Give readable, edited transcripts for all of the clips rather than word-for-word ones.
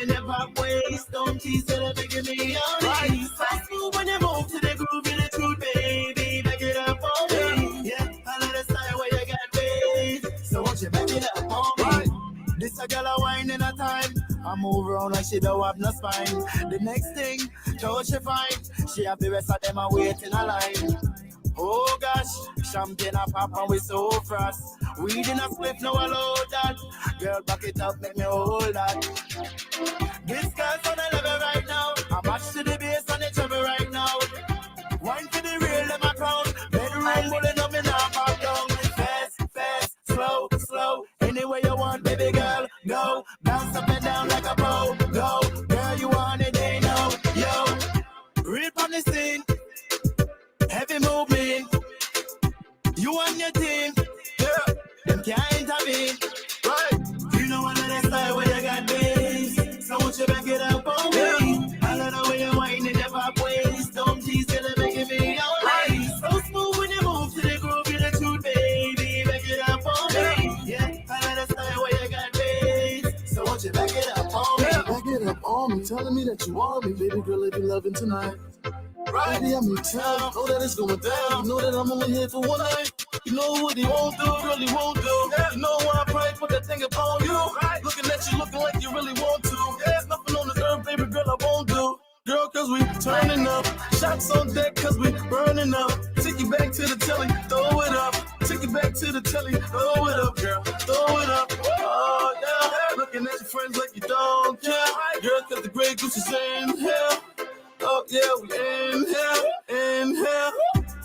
whining your pop waist. Don't tease till they're making me on knees. So smooth when you move to the groove, you're the truth, baby. Back it up on me. Yeah, I love the style where you got bass. So won't you back it up on me? This a girl a wine in a time. I move around like she don't have no spine. The next thing, how she find? She have the rest of them a wait in a line. Oh gosh, champagne a pop and we so fast. Weed in a spliff, no allow that. Girl, back it up, make me hold that. This girl's on the level right now. I match to the bass and the treble right now. Wine for the real, them a crown. Bedroom pulling up, me now pop down. Fast, fast, slow, slow. Anywhere you want, baby girl, go. Bounce up and down like a pro, go. Girl, you want it, they know, yo. Real on the scene, heavy movement. You and your team, yeah. Them can't intervene, right? You know I love that style where you got bass. So won't you back it up on me? I love the way you whine in your pop waist. Don't tease till they're making me all right. So smooth when you move to the groove, you're the truth, baby. Back it up on me. Yeah, I love the style where you got bass. So won't you back it up on me? Back it up on me, telling me that you want me, baby girl, if you loving tonight. Right. Baby, I'm in town, know that it's going down. You know that I'm only here for one night. You know what he won't do, really won't do. You know why I pray, put that thing upon you. Right. Looking at you, looking like you really want to. There's nothing on the earth, baby girl, I won't do. Girl, cause we turning up. Shots on deck, cause we burning up. Take you back to the telly, throw it up. Take you back to the telly, throw it up, girl, throw it up. Oh, yeah. Looking at your friends like you don't care. Girl, cause the Grey Goose is in here. Oh, yeah, we in here.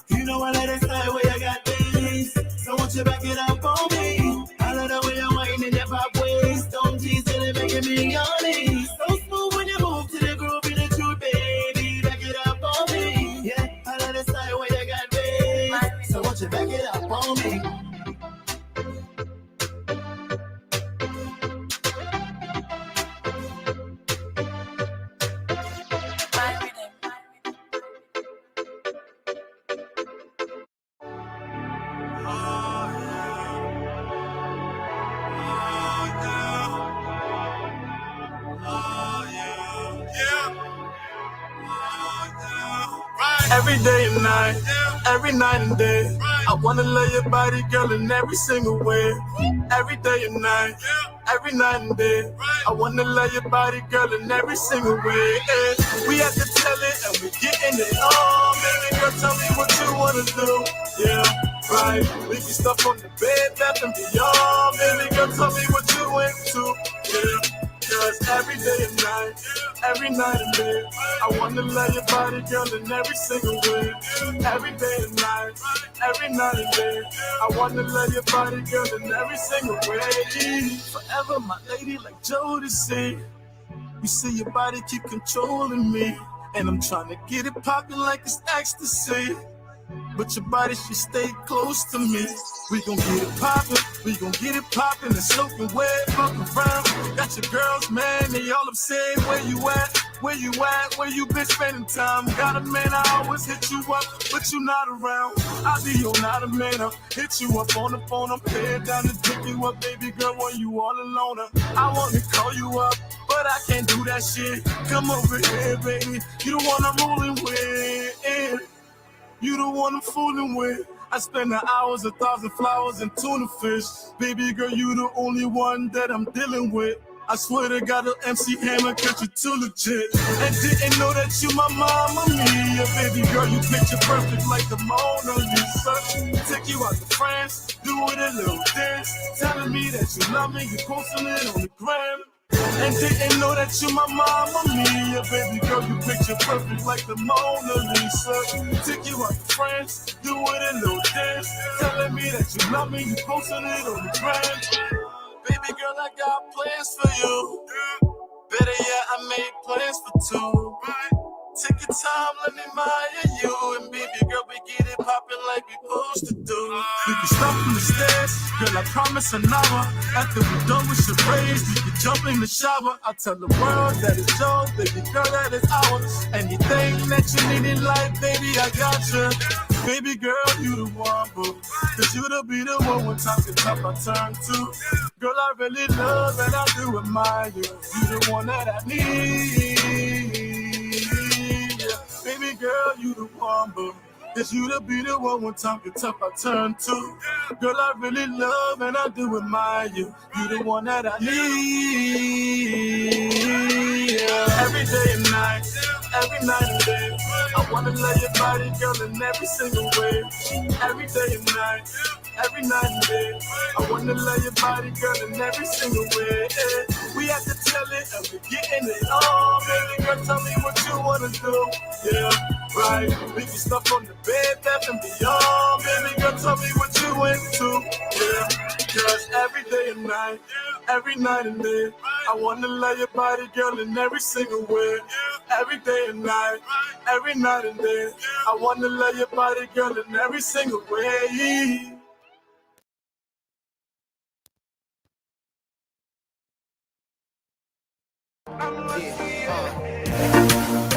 You know I love that style where you got bass. So won't you back it up on me? I love the way you whine in your pop waist. Don't tease till they're making me on knees. So smooth when you move to the groove, you're the truth, baby. Back it up on me. Yeah, I love the style where you got bass. So won't you back it up on me? Every day and night, every night and day, I wanna love your body, girl, in every single way. Every day and night, every night and day, I wanna love your body, girl, in every single way. And we have to tell it, and we getting it on. Baby girl, tell me what you wanna do. Yeah, right. Leave your stuff on the bed, bath and beyond. Baby girl, tell me what you into. Yeah. Cause every day and night and day, I wanna love your body, girl, in every single way. Every day and night and day, I wanna love your body, girl, in every single way. Forever my lady like Jodeci. You see your body keep controlling me, and I'm trying to get it poppin' like it's ecstasy. But your body should stay close to me. We gon' get it poppin', and soaking wet, fuck around. Got your girls, man, they all upset. Where you at? Where you been spending time? Got a man, I always hit you up, but you not around. I be your not a man, I'll hit you up on the phone. I'm head down to pick you up, baby girl, when you all alone. I wanna call you up, but I can't do that shit. Come over here, baby, you the one I'm rolling with. You the one I'm fooling with. I spend the hours, 1,000 flowers and tuna fish. Baby girl, you the only one that I'm dealing with. I swear to God, the MC Hammer cut you too legit. And didn't know that you my mama mia. Baby girl, you picture perfect like the Mona Lisa. Take you out to France, doing a little dance. Telling me that you love me, you posting it on the gram. And didn't know that you my mama mia. Baby girl, you picture perfect like the Mona Lisa. Take you out to France, doing a little dance. Telling me that you love me, you posting it on the gram. Baby girl, I got plans for you. Better yet, I made plans for two. Take your time, let me admire you. And baby girl, we get it poppin' like we supposed to do. We can start from the stairs, girl, I promise an hour. After we're done with charades, we can jump in the shower. I'll tell the world that it's yours, baby girl, that it's ours. Anything that you need in life, baby, I got you. Baby girl, you the one, boo. Cause you to be the one when talking tough I turn to. Girl, I really love and I do admire you. You the one that I need. Yeah. Baby girl, you the one, but it's you to be the one when time gets tough I turn to. Girl, I really love and I do admire you. You the one that I need. Yeah. Every day and night, every night and day, I wanna love your body, girl, in every single way. Every day and night, every night and day, I wanna love your body, girl, in every single way. Yeah. We have to tell it and we're getting it all. Baby girl, tell me what you wanna do. Yeah, right. We can stuff on the bed, bath and beyond. Baby girl, tell me what you into. Yeah, cause every day and night, every night and day, I wanna love your body, girl, in every single way. Every day and night, every night and day, I wanna love your body, girl, in every single way.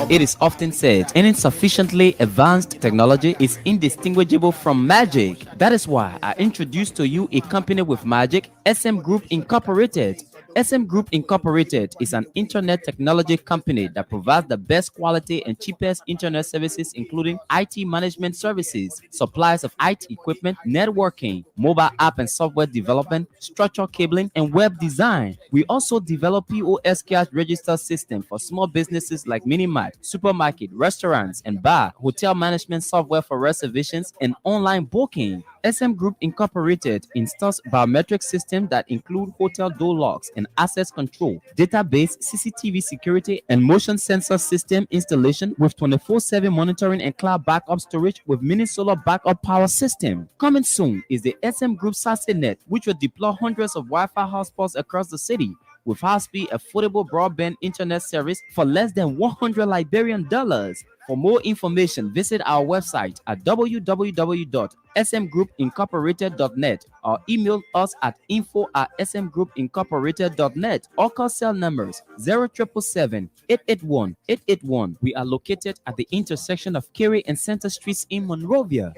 It is often said any sufficiently advanced technology is indistinguishable from magic. That is why I introduce to you a company with magic, SM Group Incorporated. SM Group Incorporated is an internet technology company that provides the best quality and cheapest internet services, including IT management services, supplies of IT equipment, networking, mobile app and software development, structural cabling, and web design. We also develop POS cash register system for small businesses like mini-mart, supermarket, restaurants, and bar, hotel management software for reservations and online booking. SM Group Incorporated installs biometric systems that include hotel door locks and access control, database, CCTV security, and motion sensor system installation with 24/7 monitoring and cloud backup storage with mini solar backup power system. Coming soon is the SM Group SASE-Net, which will deploy hundreds of Wi-Fi hotspots across the city with high-speed, affordable broadband internet service for less than $100 Liberian dollars. For more information, visit our website at www.smgroupincorporated.net or email us at info@smgroupincorporated.net or call cell numbers 0777-881-881. We are located at the intersection of Kerry and Center Streets in Monrovia.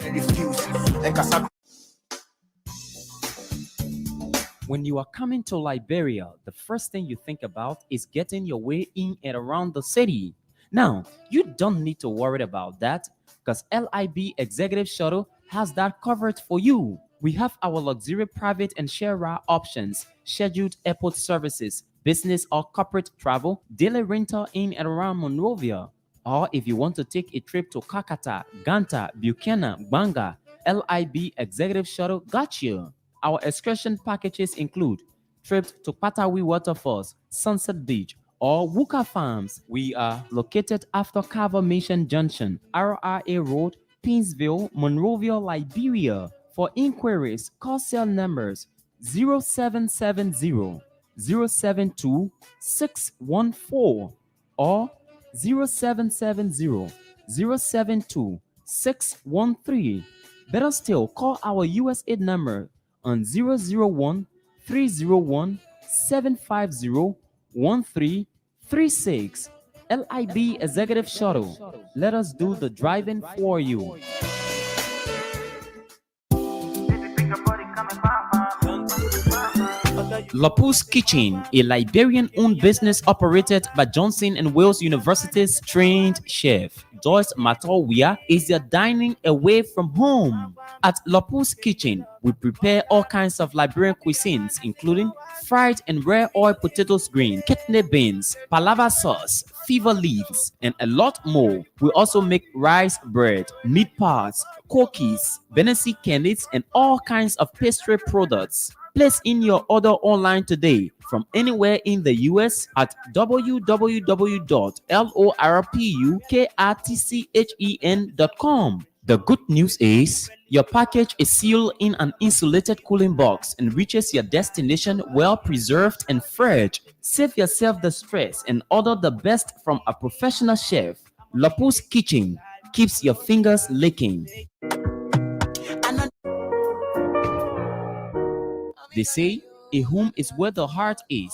When you are coming to Liberia, the first thing you think about is getting your way in and around the city. Now, you don't need to worry about that because LIB Executive Shuttle has that covered for you. We have our luxury private and share ride options, scheduled airport services, business or corporate travel, daily rental in and around Monrovia. Or if you want to take a trip to Kakata, Ganta, Buchanan, Banga, LIB Executive Shuttle got you. Our excursion packages include trips to Patawi Waterfalls, Sunset Beach, or Wuka Farms. We are located after Carver Mission Junction, RRA Road, Pinsville, Monrovia, Liberia. For inquiries, call cell numbers 0770 072 614 or 0770 072 613. Better still, call our USA number on 001 301 750 1336. LIB Executive Shuttle. Let us do the driving for you. Lopus Kitchen, a Liberian-owned business operated by Johnson and Wales University's trained chef Joyce Matowia, is your dining away from home. At Lopus Kitchen, we prepare all kinds of Liberian cuisines, including fried and rare oil potatoes green, kidney beans, palava sauce, fever leaves, and a lot more. We also make rice bread, meat pies, cookies, Benesi candies, and all kinds of pastry products. Place in your order online today from anywhere in the US at www.lorpuktchen.com. The good news is your package is sealed in an insulated cooling box and reaches your destination well preserved and fresh. Save yourself the stress and order the best from a professional chef. Lopus Kitchen keeps your fingers licking. They say a home is where the heart is.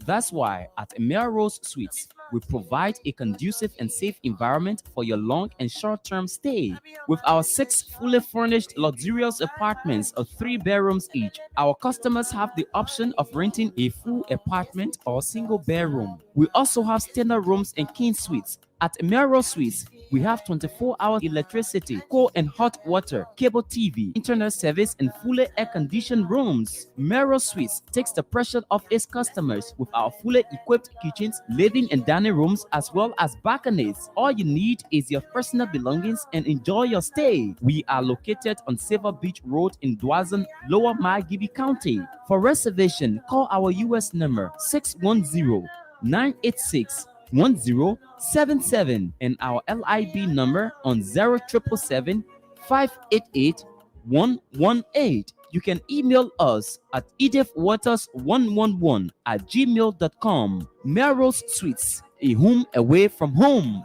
That's why at Melrose Suites, We provide a conducive and safe environment for your long and short-term stay. With our 6 fully furnished luxurious apartments of 3 bedrooms each, our customers have the option of renting a full apartment or single bedroom. We also have standard rooms and king suites. At Melrose Suites, we have 24-hour electricity, cold and hot water, cable TV, internet service, and fully air-conditioned rooms. Melrose Suites takes the pressure off its customers with our fully equipped kitchens, living and dining rooms, as well as balconies. All you need is your personal belongings and enjoy your stay. We are located on Silver Beach Road in Dwazan, Lower Margibi County. For reservation, call our US number 610-986-1077 and our LIB number on 0777-588-118. You can email us at edithwaters111@gmail.com. Melrose Suites, a home away from home.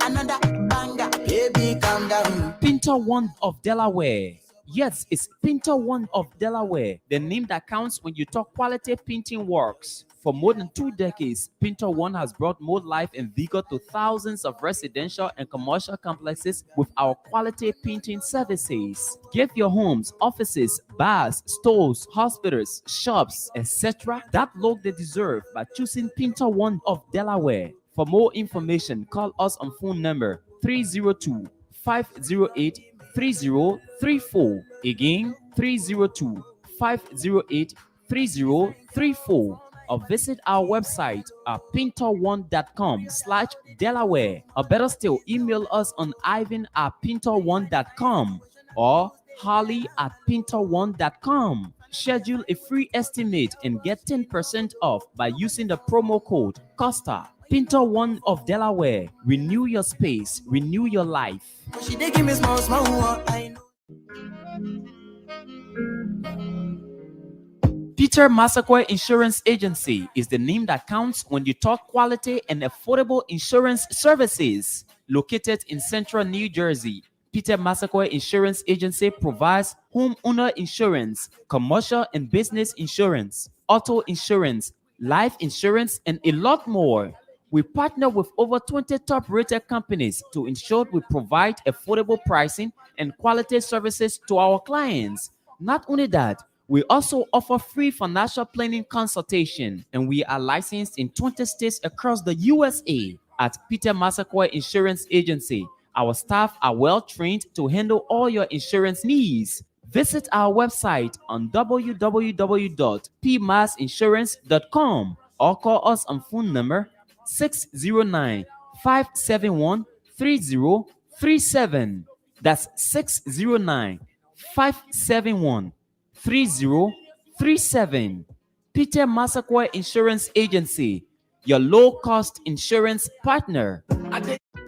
Another banger, baby, calm down. Pinter One of Delaware. Yes, it's Pinter One of Delaware, the name that counts when you talk quality painting works. For more than 2 decades, Pinter One has brought more life and vigor to thousands of residential and commercial complexes with our quality painting services. Give your homes, offices, bars, stores, hospitals, shops, etc. that look they deserve by choosing Pinter One of Delaware. For more information, call us on phone number 302-508-3034. Again, 302-508-3034. Or visit our website at pinter1.com/Delaware. Or better still, email us on ivan@pinter1.com or holly@pinter1.com. Schedule a free estimate and get 10% off by using the promo code Costa. Pinter One of Delaware. Renew your space, renew your life. She dey give me small, small, I know. Peter Massaquoi Insurance Agency is the name that counts when you talk quality and affordable insurance services. Located in central New Jersey, Peter Massaquoi Insurance Agency provides homeowner insurance, commercial and business insurance, auto insurance, life insurance, and a lot more. We partner with over 20 top-rated companies to ensure we provide affordable pricing and quality services to our clients. Not only that, we also offer free financial planning consultation, and we are licensed in 20 states across the USA. At Peter Massaquoi Insurance Agency, our staff are well trained to handle all your insurance needs. Visit our website on www.pmassinsurance.com or call us on phone number 609-571-3037. That's 609-571-3037. Peter Massaquoi Insurance Agency, your low-cost insurance partner.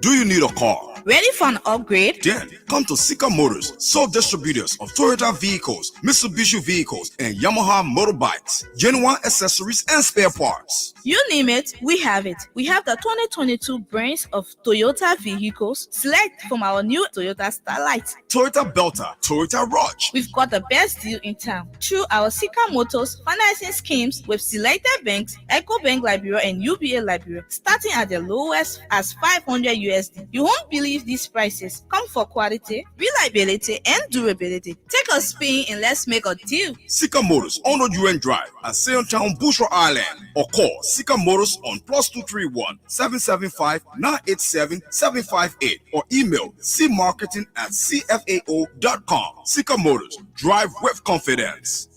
Do you need a car? Ready for an upgrade? Then come to Sika Motors, sole distributors of Toyota vehicles, Mitsubishi vehicles, and Yamaha motorbikes, genuine accessories and spare parts. You name it, we have it. We have the 2022 brands of Toyota vehicles. Select from our new Toyota Starlight, Toyota Belter, Toyota Rush. We've got the best deal in town. Through our Sika Motors financing schemes with selected banks, EcoBank Liberia and UBA Liberia, starting at the lowest as 500 USD. You won't believe these prices. Come for quality, reliability, and durability. Take a spin and let's make a deal. Sika Motors on the UN Drive at Sayotown, Bushra Island, or call Sika Motors on +231 775 987 758 or email cmarketing@cfao.com. Sika Motors, drive with confidence.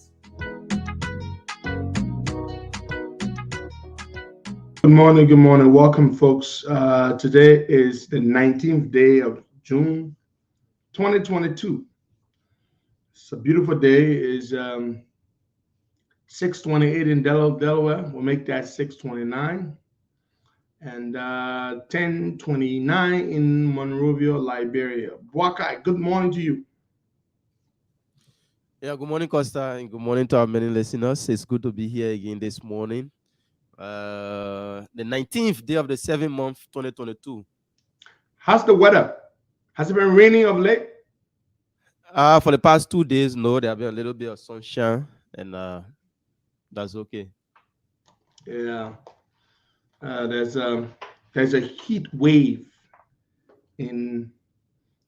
Good morning. Welcome, folks. Today is the 19th day of June, 2022. It's a beautiful day. It's 6:28 in Delaware. We'll make that 6:29. And 10:29 in Monrovia, Liberia. Buakai, good morning to you. Yeah, good morning, Costa, and good morning to our many listeners. It's good to be here again this morning. The 19th day of the 7th month, 2022. How's the weather? Has it been raining of late? For the past 2 days, no, there have been a little bit of sunshine, and that's okay. Yeah. There's a heat wave in,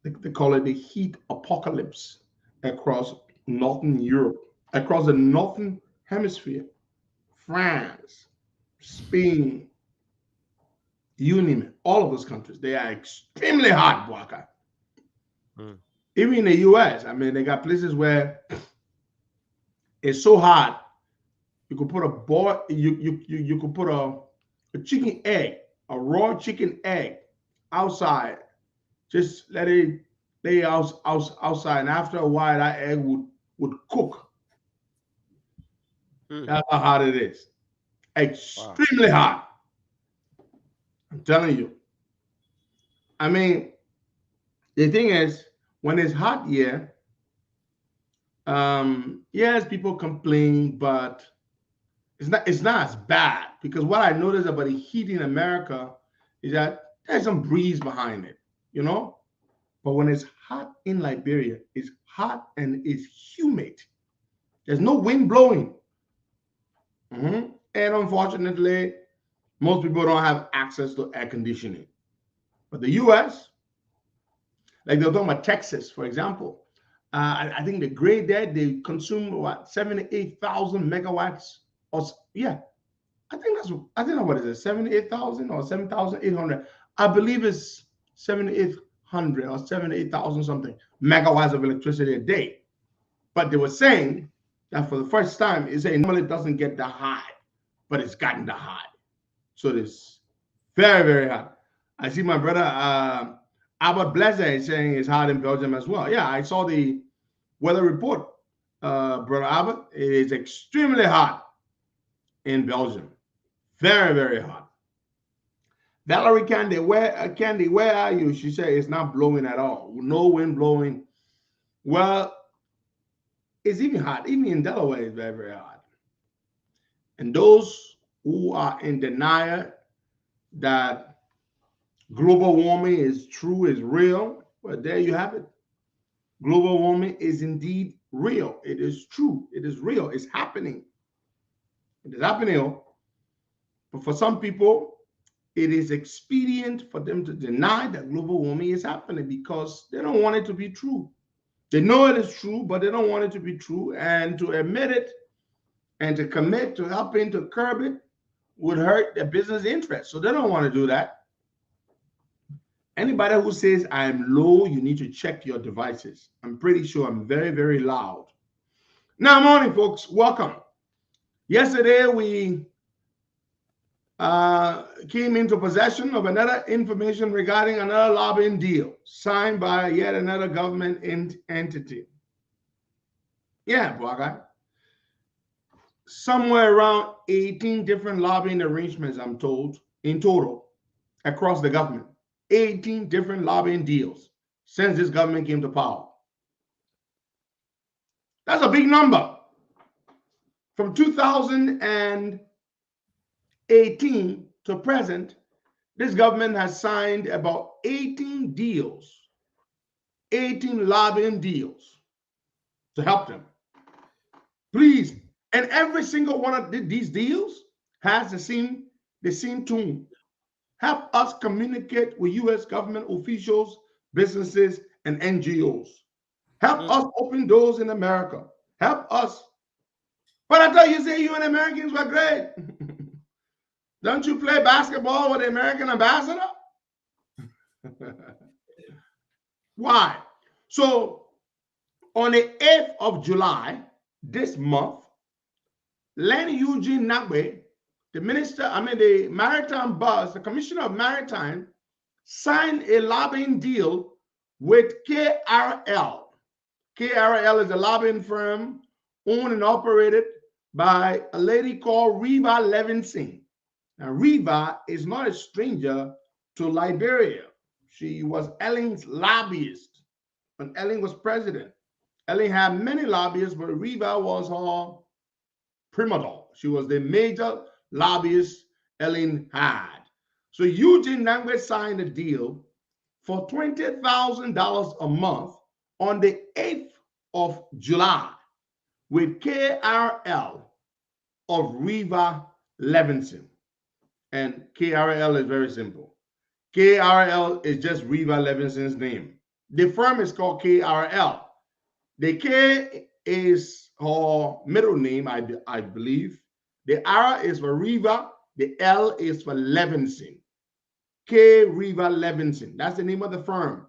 they call it the heat apocalypse across northern Europe, across the northern hemisphere, France, Spain, you name it, all of those countries. They are extremely hot, Waka. Even in the US, I mean, they got places where it's so hot you could put you could put a chicken egg, a raw chicken egg outside. Just let it lay outside, and after a while, that egg would cook. That's how hot it is. Extremely hot. I'm telling you. I mean, the thing is, when it's hot here, yes, people complain, but it's not as bad, because what I noticed about the heat in America is that there's some breeze behind it, you know. But when it's hot in Liberia, it's hot and it's humid. There's no wind blowing. And unfortunately, most people don't have access to air conditioning. But the US, like they're talking about Texas, for example, I think the grade there, they consume what, 78,000 megawatts. Or yeah, I think that's what is it, 78,000 or 7,800. I believe it's 7,800 or 78,000 something megawatts of electricity a day. But they were saying that for the first time, it's saying normally it doesn't get that high, but it's gotten that high. So it's very, very hot. I see my brother Albert Blazer is saying it's hot in Belgium as well. Yeah, I saw the weather report, brother Albert. It is extremely hot in Belgium. Very, very hot. Valerie Candy, where are you? She said it's not blowing at all. No wind blowing. Well, it's even hot. Even in Delaware, it's very, very hot. And those who are in denial that global warming is true, is real, well, there you have it. Global warming is indeed real. It is true. It is real. It's happening. It is happening. But for some people, it is expedient for them to deny that global warming is happening because they don't want it to be true. They know it is true, but they don't want it to be true. And to admit it and to commit to helping to curb it would hurt their business interests. So they don't want to do that. Anybody who says I'm low, you need to check your devices. I'm pretty sure I'm very, very loud. Now, morning, folks. Welcome. Yesterday, we came into possession of another information regarding another lobbying deal signed by yet another government entity. Yeah, black guy. Somewhere around 18 different lobbying arrangements, I'm told, in total, across the government. 18 different lobbying deals since this government came to power. That's a big number. From 2018 to present, this government has signed about 18 deals, 18 lobbying deals to help them. Please, and every single one of these deals has the same tune. Help us communicate with U.S. government officials, businesses, and NGOs. Help us open doors in America. Help us. But I thought you say you and Americans were great. Don't you play basketball with the American ambassador? Why? So on the 8th of July, this month, Len Eugene Nagbe, the Maritime Buzz, the Commissioner of Maritime, signed a lobbying deal with KRL. KRL is a lobbying firm owned and operated by a lady called Reva Levinson. Now, Reva is not a stranger to Liberia. She was Elling's lobbyist when Elling was president. Elling had many lobbyists, but Reva was her prima donna. She was the major lobbyist Elling had. So Eugene Nangwe signed a deal for $20,000 a month on the 8th of July with KRL of Reva Levinson. And KRL is very simple. KRL is just Reva Levinson's name. The firm is called KRL. The K is her middle name, I believe. The R is for Reva. The L is for Levinson. K. Reva Levinson. That's the name of the firm.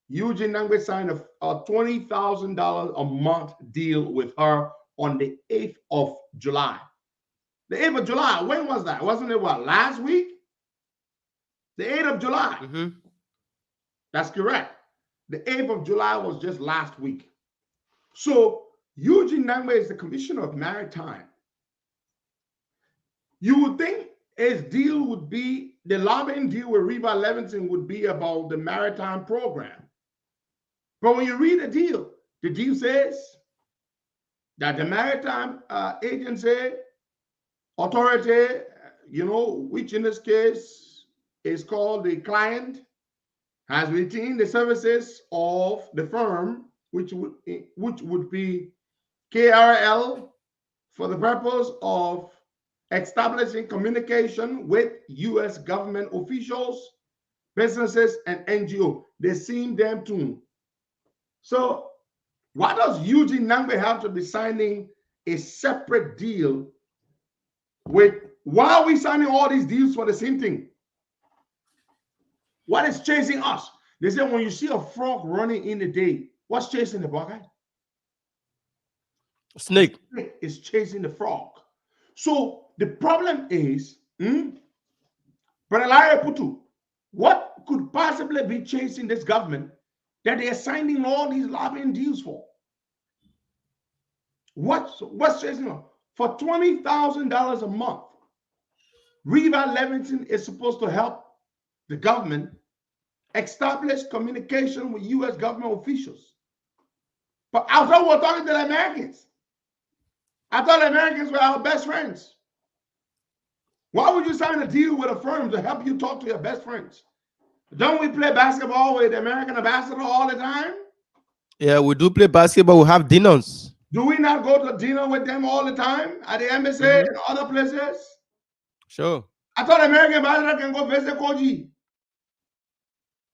Eugene Nangbe signed a $20,000 a month deal with her on the 8th of July. The 8th of July, when was that? Wasn't it what, last week? The 8th of July. Mm-hmm. That's correct. The 8th of July was just last week. So Eugene Nangbe is the Commissioner of Maritime. You would think his deal would be, the lobbying deal with Reva Levinson would be about the maritime program. But when you read the deal says that the maritime agency, authority, which in this case is called the client, has retained the services of the firm, which would be KRL, for the purpose of establishing communication with U.S. government officials, businesses, and NGO. They seem damn tune. So why does Eugene Nangbe have to be signing a separate deal with, why are we signing all these deals for the same thing? What is chasing us? They say when you see a frog running in the day, what's chasing the bucket? Snake. Is chasing the frog. So the problem is, Brother Larry Putu, what could possibly be chasing this government that they are signing all these lobbying deals for? What's chasing them? For $20,000 a month, Reva Levinson is supposed to help the government establish communication with U.S. government officials. But I thought we were talking to the Americans. I thought the Americans were our best friends. Why would you sign a deal with a firm to help you talk to your best friends? Don't we play basketball with the American ambassador all the time? Yeah, we do play basketball. We have dinners. Do we not go to dinner with them all the time at the embassy and other places? Sure. I thought the American ambassador can go visit Koji.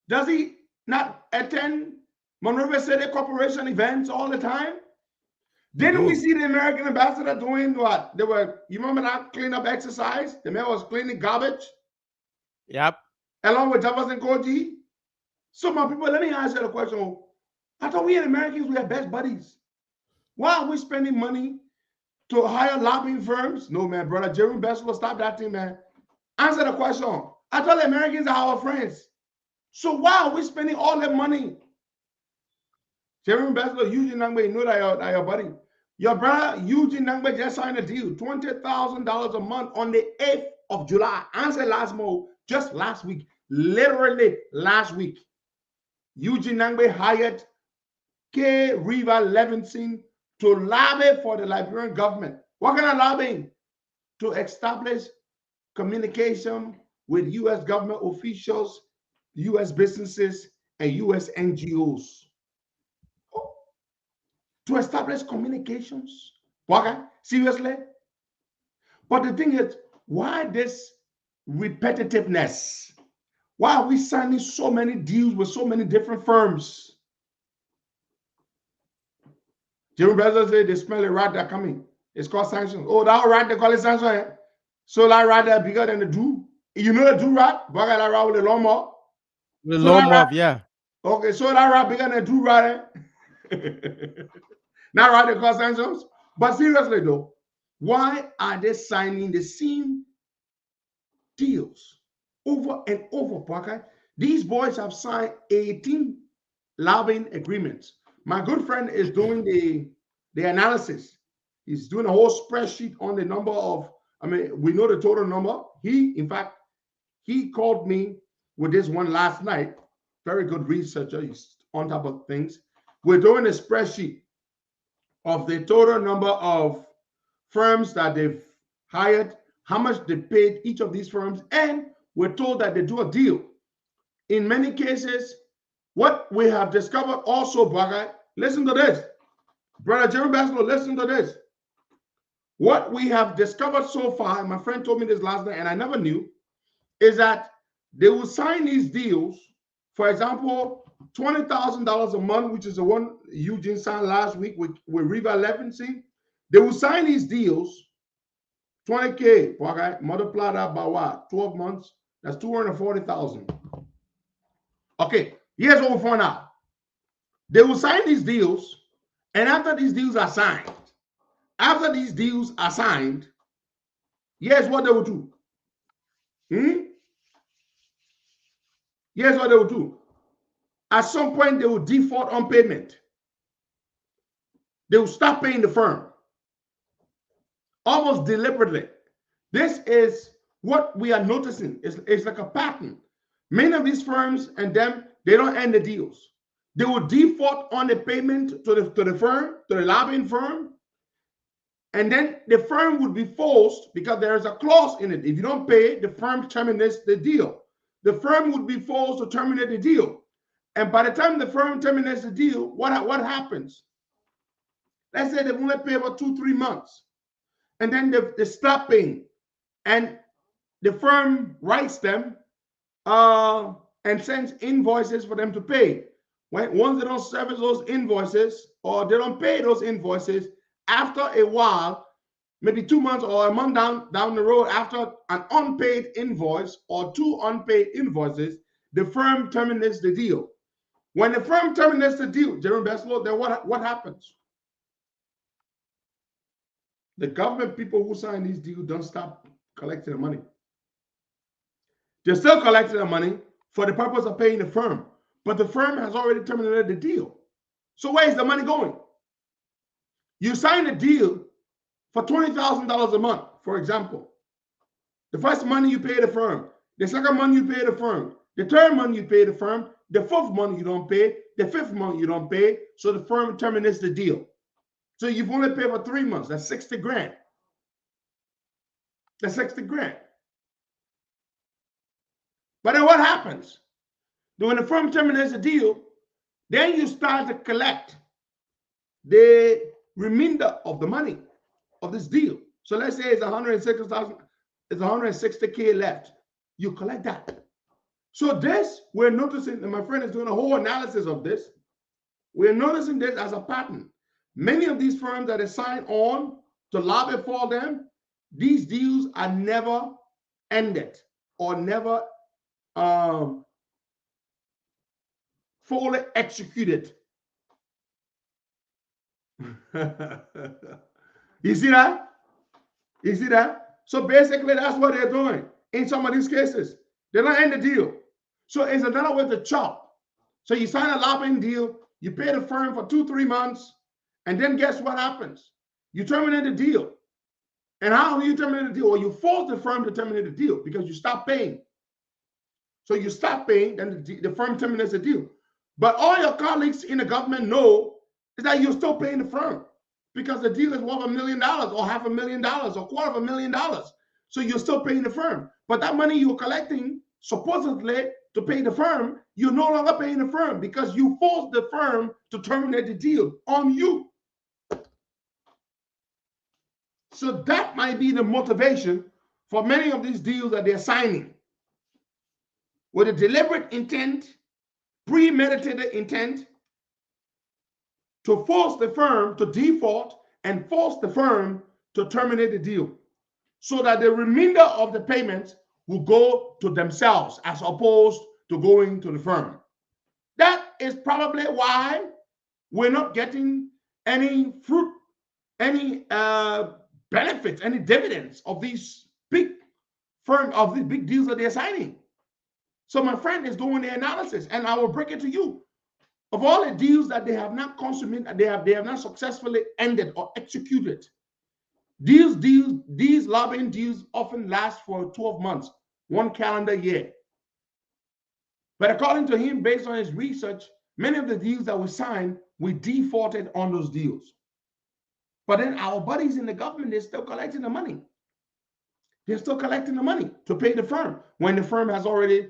Does he not attend Monrovia City Corporation events all the time? Didn't we see the American ambassador doing what? They were, you remember that cleanup exercise? The man was cleaning garbage. Yep. Along with Jefferson Koji. So my people, let me ask you a question. I thought we as Americans, we are best buddies. Why are we spending money to hire lobbying firms? No, man, brother. Jeremy Bessel, stop that thing, man. Answer the question. I thought the Americans are our friends. So why are we spending all that money? Jeremy Bessel, Eugene Nangbe, you know that your buddy. Your brother, Eugene Nangbe, just signed a deal, $20,000 a month on the 8th of July. Answer last month, just last week, literally last week. Eugene Nangbe hired K. Reva Levinson to lobby for the Liberian government. What kind of lobbying? To establish communication with U.S. government officials, U.S. businesses, and U.S. NGOs. To establish communications. Okay, seriously? But the thing is, why this repetitiveness? Why are we signing so many deals with so many different firms? Jeremy Bessel said they smell a rat that coming. It's called sanctions. Oh, that rat, they call it sanctions. So that rat that bigger than the do. You know the do rat? Bugger that rat with the lawnmower. The lawnmower, yeah. Okay, so that rat bigger than the do rat. Now rat they call sanctions. But seriously though, why are they signing the same deals over and over, Parker? These boys have signed 18 lobbying agreements. My good friend is doing the analysis. He's doing a whole spreadsheet on the number of, we know the total number. In fact, he called me with this one last night. Very good researcher. He's on top of things. We're doing a spreadsheet of the total number of firms that they've hired, how much they paid each of these firms, and we're told that they do a deal. In many cases, what we have discovered also, Bagai, listen to this. Brother Jeremy Bessel, listen to this. What we have discovered so far, and my friend told me this last night, and I never knew, is that they will sign these deals. For example, $20,000 a month, which is the one Eugene signed last week with Riva Levency. They will sign these deals, 20K, okay? Multiply that by what? 12 months. That's 240,000. Okay, here's what we find out. They will sign these deals, and after these deals are signed, here's what they will do. Here's what they will do. At some point, they will default on payment. They will stop paying the firm. Almost deliberately. This is what we are noticing. It's like a pattern. Many of these firms and them, they don't end the deals. They will default on the payment to the firm, to the lobbying firm, and then the firm would be forced, because there is a clause in it. If you don't pay, the firm terminates the deal. The firm would be forced to terminate the deal. And by the time the firm terminates the deal, what happens? Let's say they've only paid for 2-3 months. And then they stop paying. And the firm writes them and sends invoices for them to pay. Once they don't service those invoices, or they don't pay those invoices, after a while, maybe 2 months or a month down the road, after an unpaid invoice or 2 unpaid invoices, the firm terminates the deal. When the firm terminates the deal, Jerome Beslow, then what happens? The government people who sign these deals don't stop collecting the money. They're still collecting the money for the purpose of paying the firm, but the firm has already terminated the deal. So where is the money going? You sign a deal for $20,000 a month, for example. The first money you pay the firm, the second month you pay the firm, the third month you pay the firm, the fourth month you don't pay, the fifth month you don't pay, so the firm terminates the deal. So you've only paid for 3 months. That's 60 grand. That's 60 grand. But then what happens? When the firm terminates the deal, then you start to collect the remainder of the money of this deal. So let's say it's 160,000, it's 160K left. You collect that. So this, we're noticing, and my friend is doing a whole analysis of this. We're noticing this as a pattern. Many of these firms that are signed on to lobby for them, these deals are never ended or never fully executed. You see that? You see that? So basically, that's what they're doing in some of these cases. They don't end the deal. So it's another way to chop. So you sign a lobbying deal, you pay the firm for 2-3 months, and then guess what happens? You terminate the deal. And how do you terminate the deal? Well, you force the firm to terminate the deal because you stop paying. So you stop paying, then the firm terminates the deal. But all your colleagues in the government know is that you're still paying the firm because the deal is worth $1 million or $500,000 or $250,000. So you're still paying the firm. But that money you're collecting supposedly to pay the firm, you're no longer paying the firm because you forced the firm to terminate the deal on you. So that might be the motivation for many of these deals that they're signing, with a deliberate intent, premeditated intent to force the firm to default and force the firm to terminate the deal so that the remainder of the payments will go to themselves as opposed to going to the firm. That is probably why we're not getting any fruit, any benefits, any dividends of these big firms, of these big deals that they're signing. So my friend is doing the analysis, and I will break it to you. Of all the deals that they have not consummated, they have not successfully ended or executed, these lobbying deals often last for 12 months, 1 calendar year. But according to him, based on his research, many of the deals that we signed, we defaulted on those deals. But then our buddies in the government, they're still collecting the money. They're still collecting the money to pay the firm when the firm has already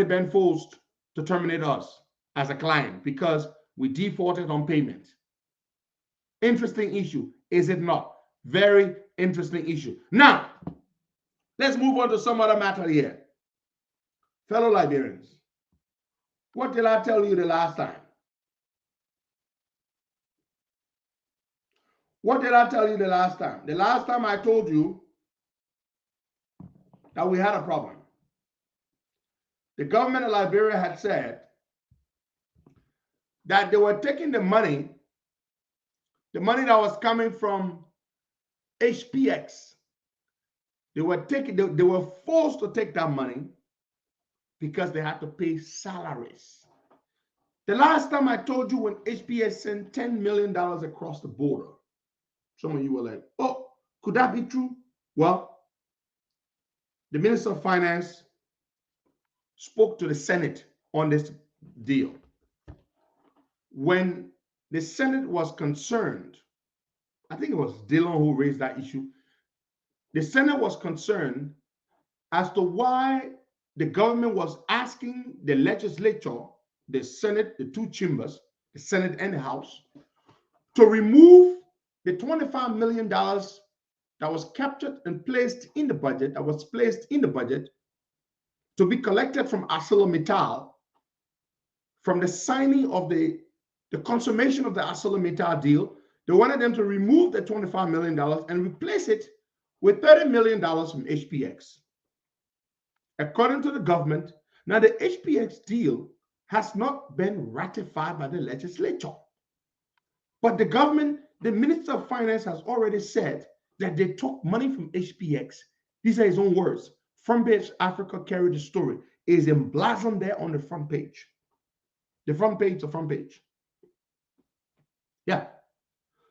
been forced to terminate us as a client because we defaulted on payment. Interesting issue, is it not? Very interesting issue. Now, Let's move on to some other matter here. Fellow Liberians, what did I tell you the last time? What did I tell you the last time? The last time I told you that we had a problem. The government of Liberia had said that they were taking the money that was coming from HPX. They were forced to take that money because they had to pay salaries. The last time I told you when HPX sent $10 million across the border, some of you were like, oh, could that be true? Well, the Minister of Finance spoke to the Senate on this deal. When the Senate was concerned, I think it was Dillon who raised that issue. The Senate was concerned as to why the government was asking the legislature, the Senate, the two chambers, the Senate and the House, to remove the $25 million that was captured and placed in the budget, to be collected from ArcelorMittal from the signing of the consummation of the ArcelorMittal deal. They wanted them to remove the $25 million and replace it with $30 million from HPX. According to the government, now the HPX deal has not been ratified by the legislature. But the government, the Minister of Finance has already said that they took money from HPX. These are his own words. Front page Africa carried the story. It is emblazoned there on the front page. The front page. Yeah.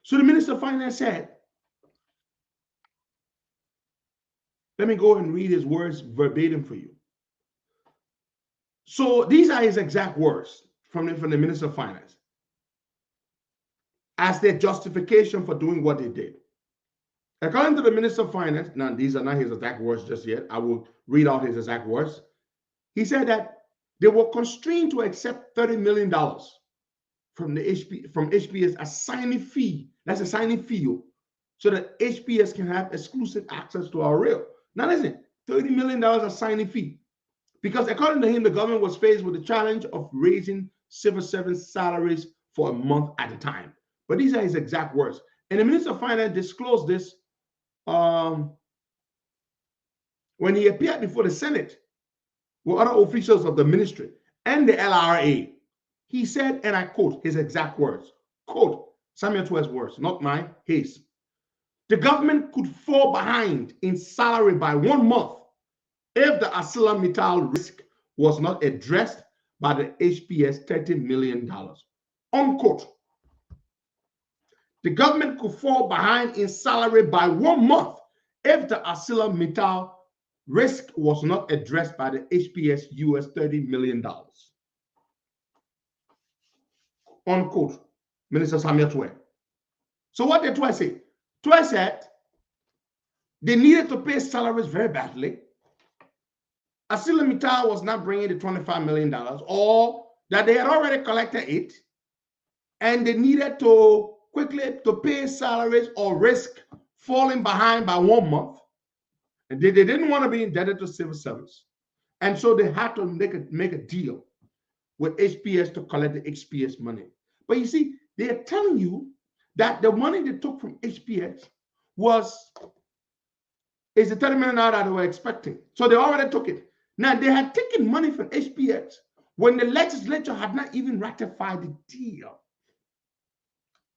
So the Minister of Finance said, let me go and read his words verbatim for you. So these are his exact words from the Minister of Finance as their justification for doing what they did. According to the Minister of Finance, now these are not his exact words just yet. I will read out his exact words. He said that they were constrained to accept $30 million from HPS as signing fee. That's a signing fee, so that HPS can have exclusive access to our rail. Now listen, $30 million as signing fee. Because according to him, the government was faced with the challenge of raising civil servant salaries for a month at a time. But these are his exact words. And the Minister of Finance disclosed this when he appeared before the Senate with other officials of the ministry and the LRA. He said, and I quote his exact words, quote Samuel Twer's words, not mine, his. The government could fall behind in salary by 1 month if the ArcelorMittal risk was not addressed by the HPS $30 million. Unquote. The government could fall behind in salary by 1 month if the ArcelorMittal risk was not addressed by the HPS US $30 million. Unquote. Minister Samuel Twer. So what did Twer say? Twer said they needed to pay salaries very badly. ArcelorMittal was not bringing the $25 million, or that they had already collected it, and they needed to quickly to pay salaries or risk falling behind by 1 month. And they didn't want to be indebted to civil service. And so they had to make a deal with HPS to collect the HPS money. But you see, they are telling you that the money they took from HPS is the $30 million that they were expecting. So they already took it. Now, they had taken money from HPX when the legislature had not even ratified the deal.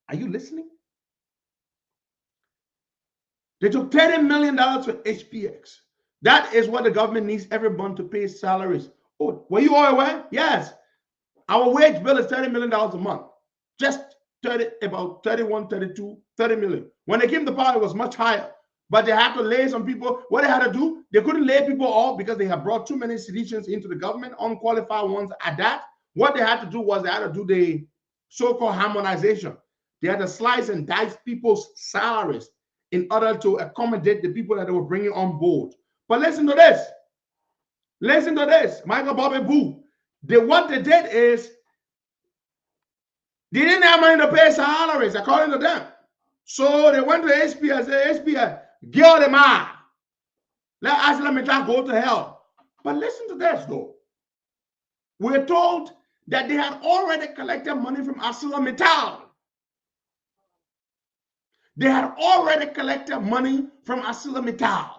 Are you listening? They took $30 million from HPX. That is what the government needs every month to pay salaries. Oh, were you all aware? Yes. Our wage bill is $30 million a month. Just about 31, 32, 30 million. When they came to power, it was much higher. But they had to lay some people. What they had to do, they couldn't lay people off because they had brought too many seditions into the government, unqualified ones at that. What they had to do was they had to do the so-called harmonization. They had to slice and dice people's salaries in order to accommodate the people that they were bringing on board. But listen to this. Listen to this. Michael Bobby Boo. What they did is they didn't have money to pay salaries, according to them. So they went to HPS and said, HPS, give them out. Let ArcelorMittal go to hell. But listen to this, though. We're told that they had already collected money from ArcelorMittal. They had already collected money from ArcelorMittal.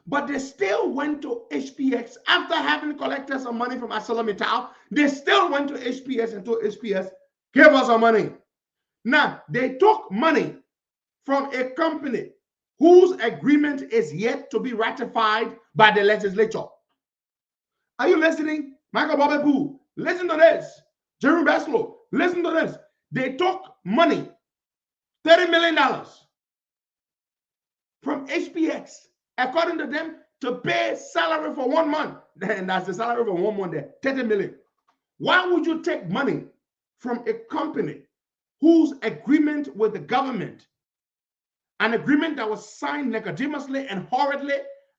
But they still went to HPX after having collected some money from ArcelorMittal. They still went to HPS and told HPS, give us some money. Now, they took money from a company whose agreement is yet to be ratified by the legislature. Are you listening? Michael Bobby Boo, listen to this. Jeremy Baslow, listen to this. They took money, $30 million from HPX, according to them, to pay salary for 1 month. And that's the salary for 1 month there, $30 million. Why would you take money from a company whose agreement with the government, an agreement that was signed legitimately and hurriedly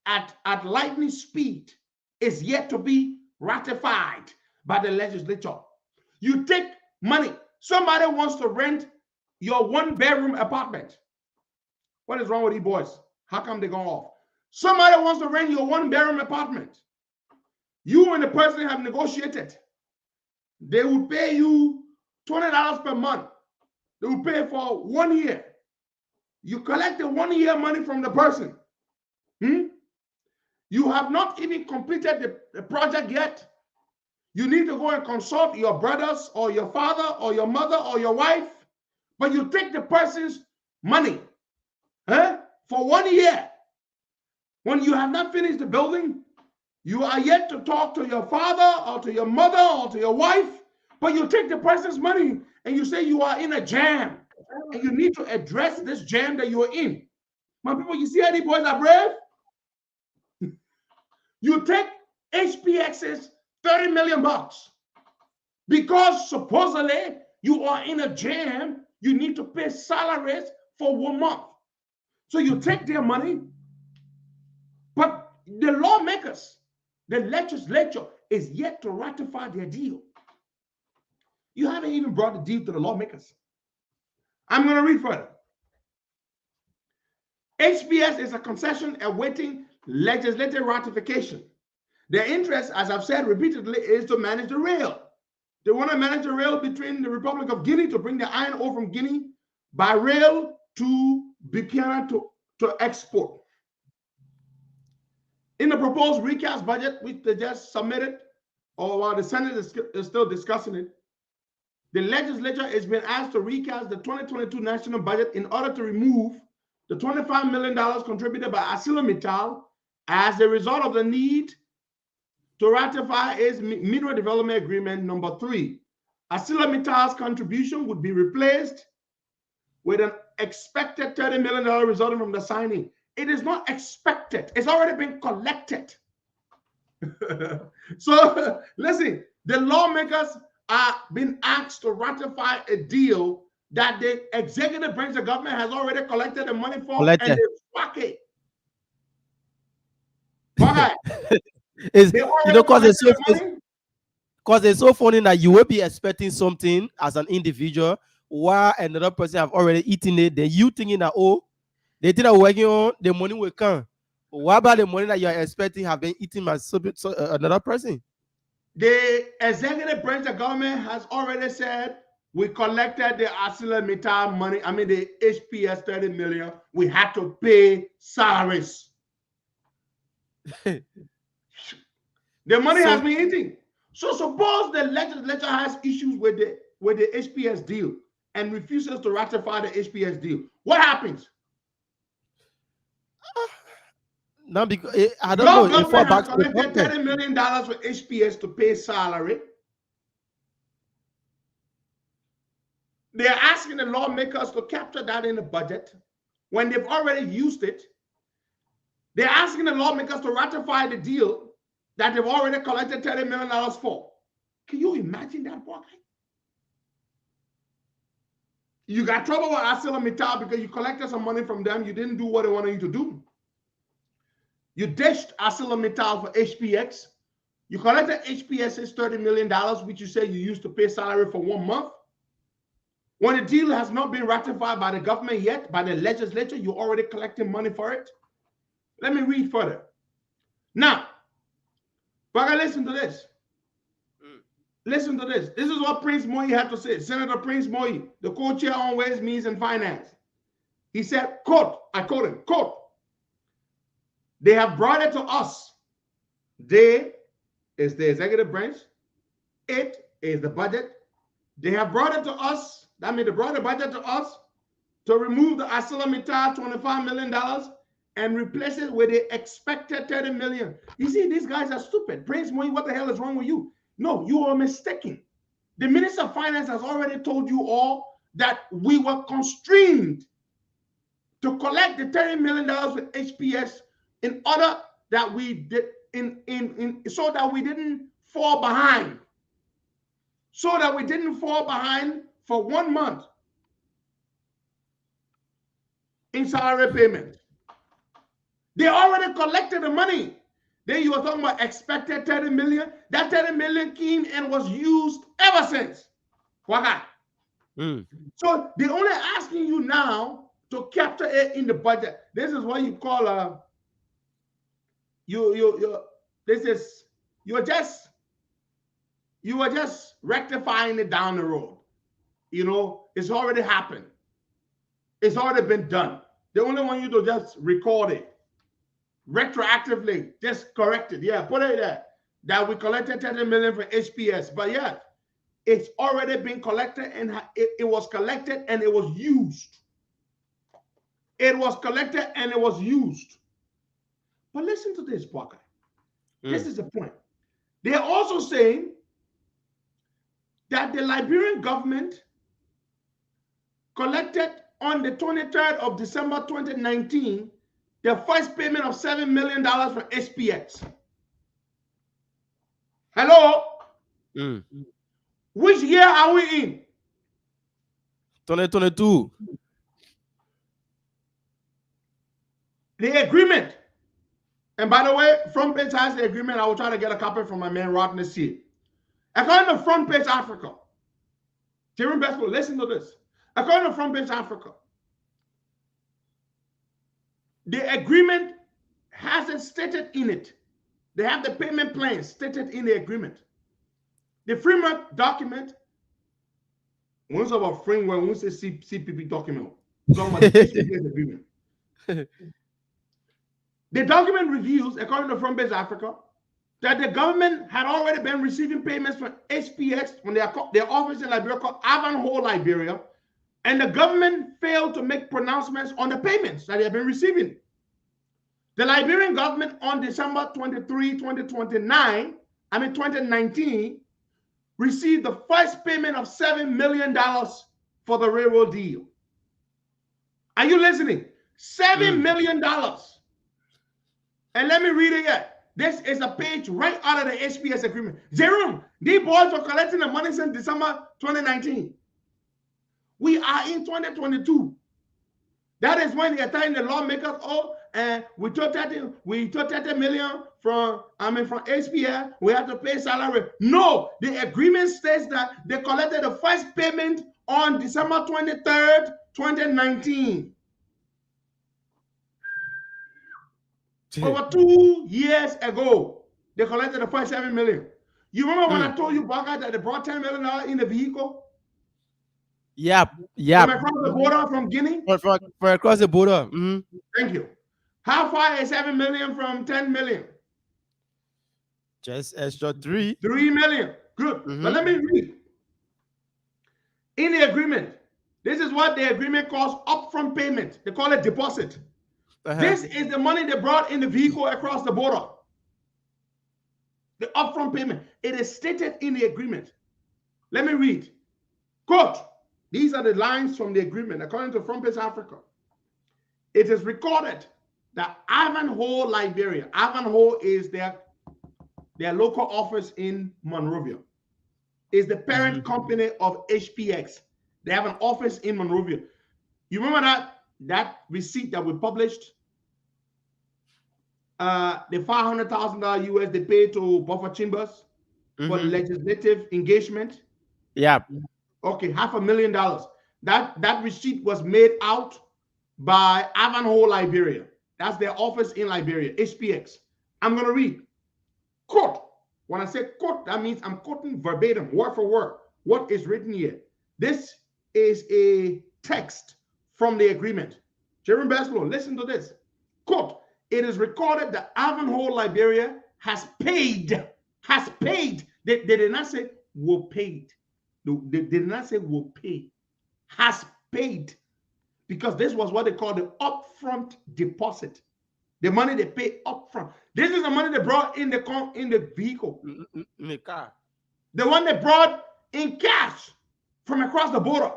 at lightning speed, is yet to be ratified by the legislature? You take money. Somebody wants to rent your 1-bedroom apartment. What is wrong with you boys? How come they go off? Somebody wants to rent your 1-bedroom apartment. You and the person have negotiated. They will pay you $20 per month. They will pay for 1 year. You collect the 1 year money from the person. You have not even completed the project yet. You need to go and consult your brothers or your father or your mother or your wife. But you take the person's money for 1 year. When you have not finished the building, you are yet to talk to your father or to your mother or to your wife, but you take the person's money and you say you are in a jam and you need to address this jam that you are in. My people, you see how these boys are brave? You take HPX's $30 million because supposedly you are in a jam, you need to pay salaries for 1 month. So you take their money, but the lawmakers, the legislature is yet to ratify their deal. You haven't even brought the deal to the lawmakers. I'm going to read further. HPS is a concession awaiting legislative ratification. Their interest, as I've said repeatedly, is to manage the rail. They want to manage the rail between the Republic of Guinea to bring the iron ore from Guinea by rail to Buchanan to export. In the proposed recast budget, which they just submitted, or while the Senate is still discussing it, the legislature has been asked to recast the 2022 national budget in order to remove the $25 million contributed by ArcelorMittal as a result of the need to ratify its Mineral Development Agreement number 3. ArcelorMittal's contribution would be replaced with an expected $30 million resulting from the signing. It is not expected. It's already been collected. So, listen, the lawmakers are being asked to ratify a deal that the executive branch of government has already collected the money for, and they fuck it. Okay. Because it's so funny that you will be expecting something as an individual while another person have already eaten it. Then you thinking that, oh, they think that working on the money will come. What about the money that you are expecting have been eaten by another person? The executive branch of government has already said we collected the ArcelorMittal money. I mean the HPS 30 million. We had to pay salaries. The money has been eaten. So suppose the legislature has issues with the HPS deal and refuses to ratify the HPS deal. What happens? Now, because I don't know if government has collected $30 million for HPS to pay salary. They're asking the lawmakers to capture that in the budget when they've already used it. They're asking the lawmakers to ratify the deal that they've already collected $30 million for. Can you imagine that, boy? You got trouble with ArcelorMittal because you collected some money from them. You didn't do what they wanted you to do. You dished ArcelorMittal for HPX. You collected HPS's $30 million, which you say you used to pay salary for 1 month. When the deal has not been ratified by the government yet, by the legislature, you're already collecting money for it. Let me read further. Now, Baga, listen to this. Listen to this. This is what Prince Moyi had to say. Senator Prince Moyi, the co-chair on Ways, Means, and Finance. He said, quote, I quote him, quote, they have brought it to us. They is the executive branch. It is the budget. They have brought it to us. That means they brought the budget to us to remove the ArcelorMittal $25 million and replace it with the expected $30 million. You see, these guys are stupid. Prince Moyi, what the hell is wrong with you? No, you are mistaken. The Minister of Finance has already told you all that we were constrained to collect the $30 million with HPS in order that we did so that we didn't fall behind. So that we didn't fall behind for 1 month in salary payment. They already collected the money. Then you were talking about expected 30 million. That 30 million came and was used ever since. Why? So they're only asking you now to capture it in the budget. This is what you call you are just rectifying it down the road. You know, it's already happened. It's already been done. They only want you to just record it retroactively, just correct it. Yeah, put it there that we collected 30 million for HPS, but yeah, it's already been collected and it was collected and it was used. It was collected and it was used. But listen to this, Parker. This is the point. They're also saying that the Liberian government collected on the 23rd of December 2019 the first payment of $7 million from SPX. Hello? Which year are we in? 2022. The agreement. And by the way, Front Page has the agreement. I will try to get a copy from my man Rodney C. According to Front Page Africa, Jeremy Besco, listen to this. According to Front Page Africa, the agreement has it stated in it. They have the payment plan stated in the agreement. The framework document, once about framework, once a CPP document, talking about the agreement. The document reviews, according to Front Page Africa, that the government had already been receiving payments from HPX from their office in Liberia called Ivanhoe, Liberia, and the government failed to make pronouncements on the payments that they have been receiving. The Liberian government on December 23, 2019, received the first payment of $7 million for the railroad deal. Are you listening? $7 million. And let me read it yet. This is a page right out of the HPS agreement. Jerome, these boys were collecting the money since December 2019. We are in 2022. That is when they're telling the lawmakers, oh, and we took 30 million from HPS. We have to pay salary. No, the agreement states that they collected the first payment on December 23rd, 2019. Over 2 years ago, they collected the first $7 million. You remember when I told you, Baga, that they brought $10 million in the vehicle? Yeah. From across the border from Guinea? For across the border. Thank you. How far is 7 million from 10 million? Just extra 3. 3 million. Good. But let me read. In the agreement, this is what the agreement calls upfront payment. They call it deposit. This is the money they brought in the vehicle across the border. The upfront payment. It is stated in the agreement. Let me read. Quote, these are the lines from the agreement. According to Front Page Africa, it is recorded that Ivanhoe, Liberia, Ivanhoe is their local office in Monrovia, is the parent company of HPX. They have an office in Monrovia. You remember that receipt that we published? The $500,000 US they paid to Buffer Chambers for legislative engagement. Yeah. Okay, $500,000. That receipt was made out by Ivanhoe, Liberia. That's their office in Liberia, HPX. I'm going to read. Quote. When I say quote, that means I'm quoting verbatim, word for word, what is written here. This is a text from the agreement. Jeremy Baslow, listen to this. Quote, it is recorded that Ivanhoe, Liberia has paid. They did not say will paid. They did not say will pay. Has paid. Because this was what they call the upfront deposit. The money they pay upfront. This is the money they brought in the vehicle. In the car. The one they brought in cash from across the border.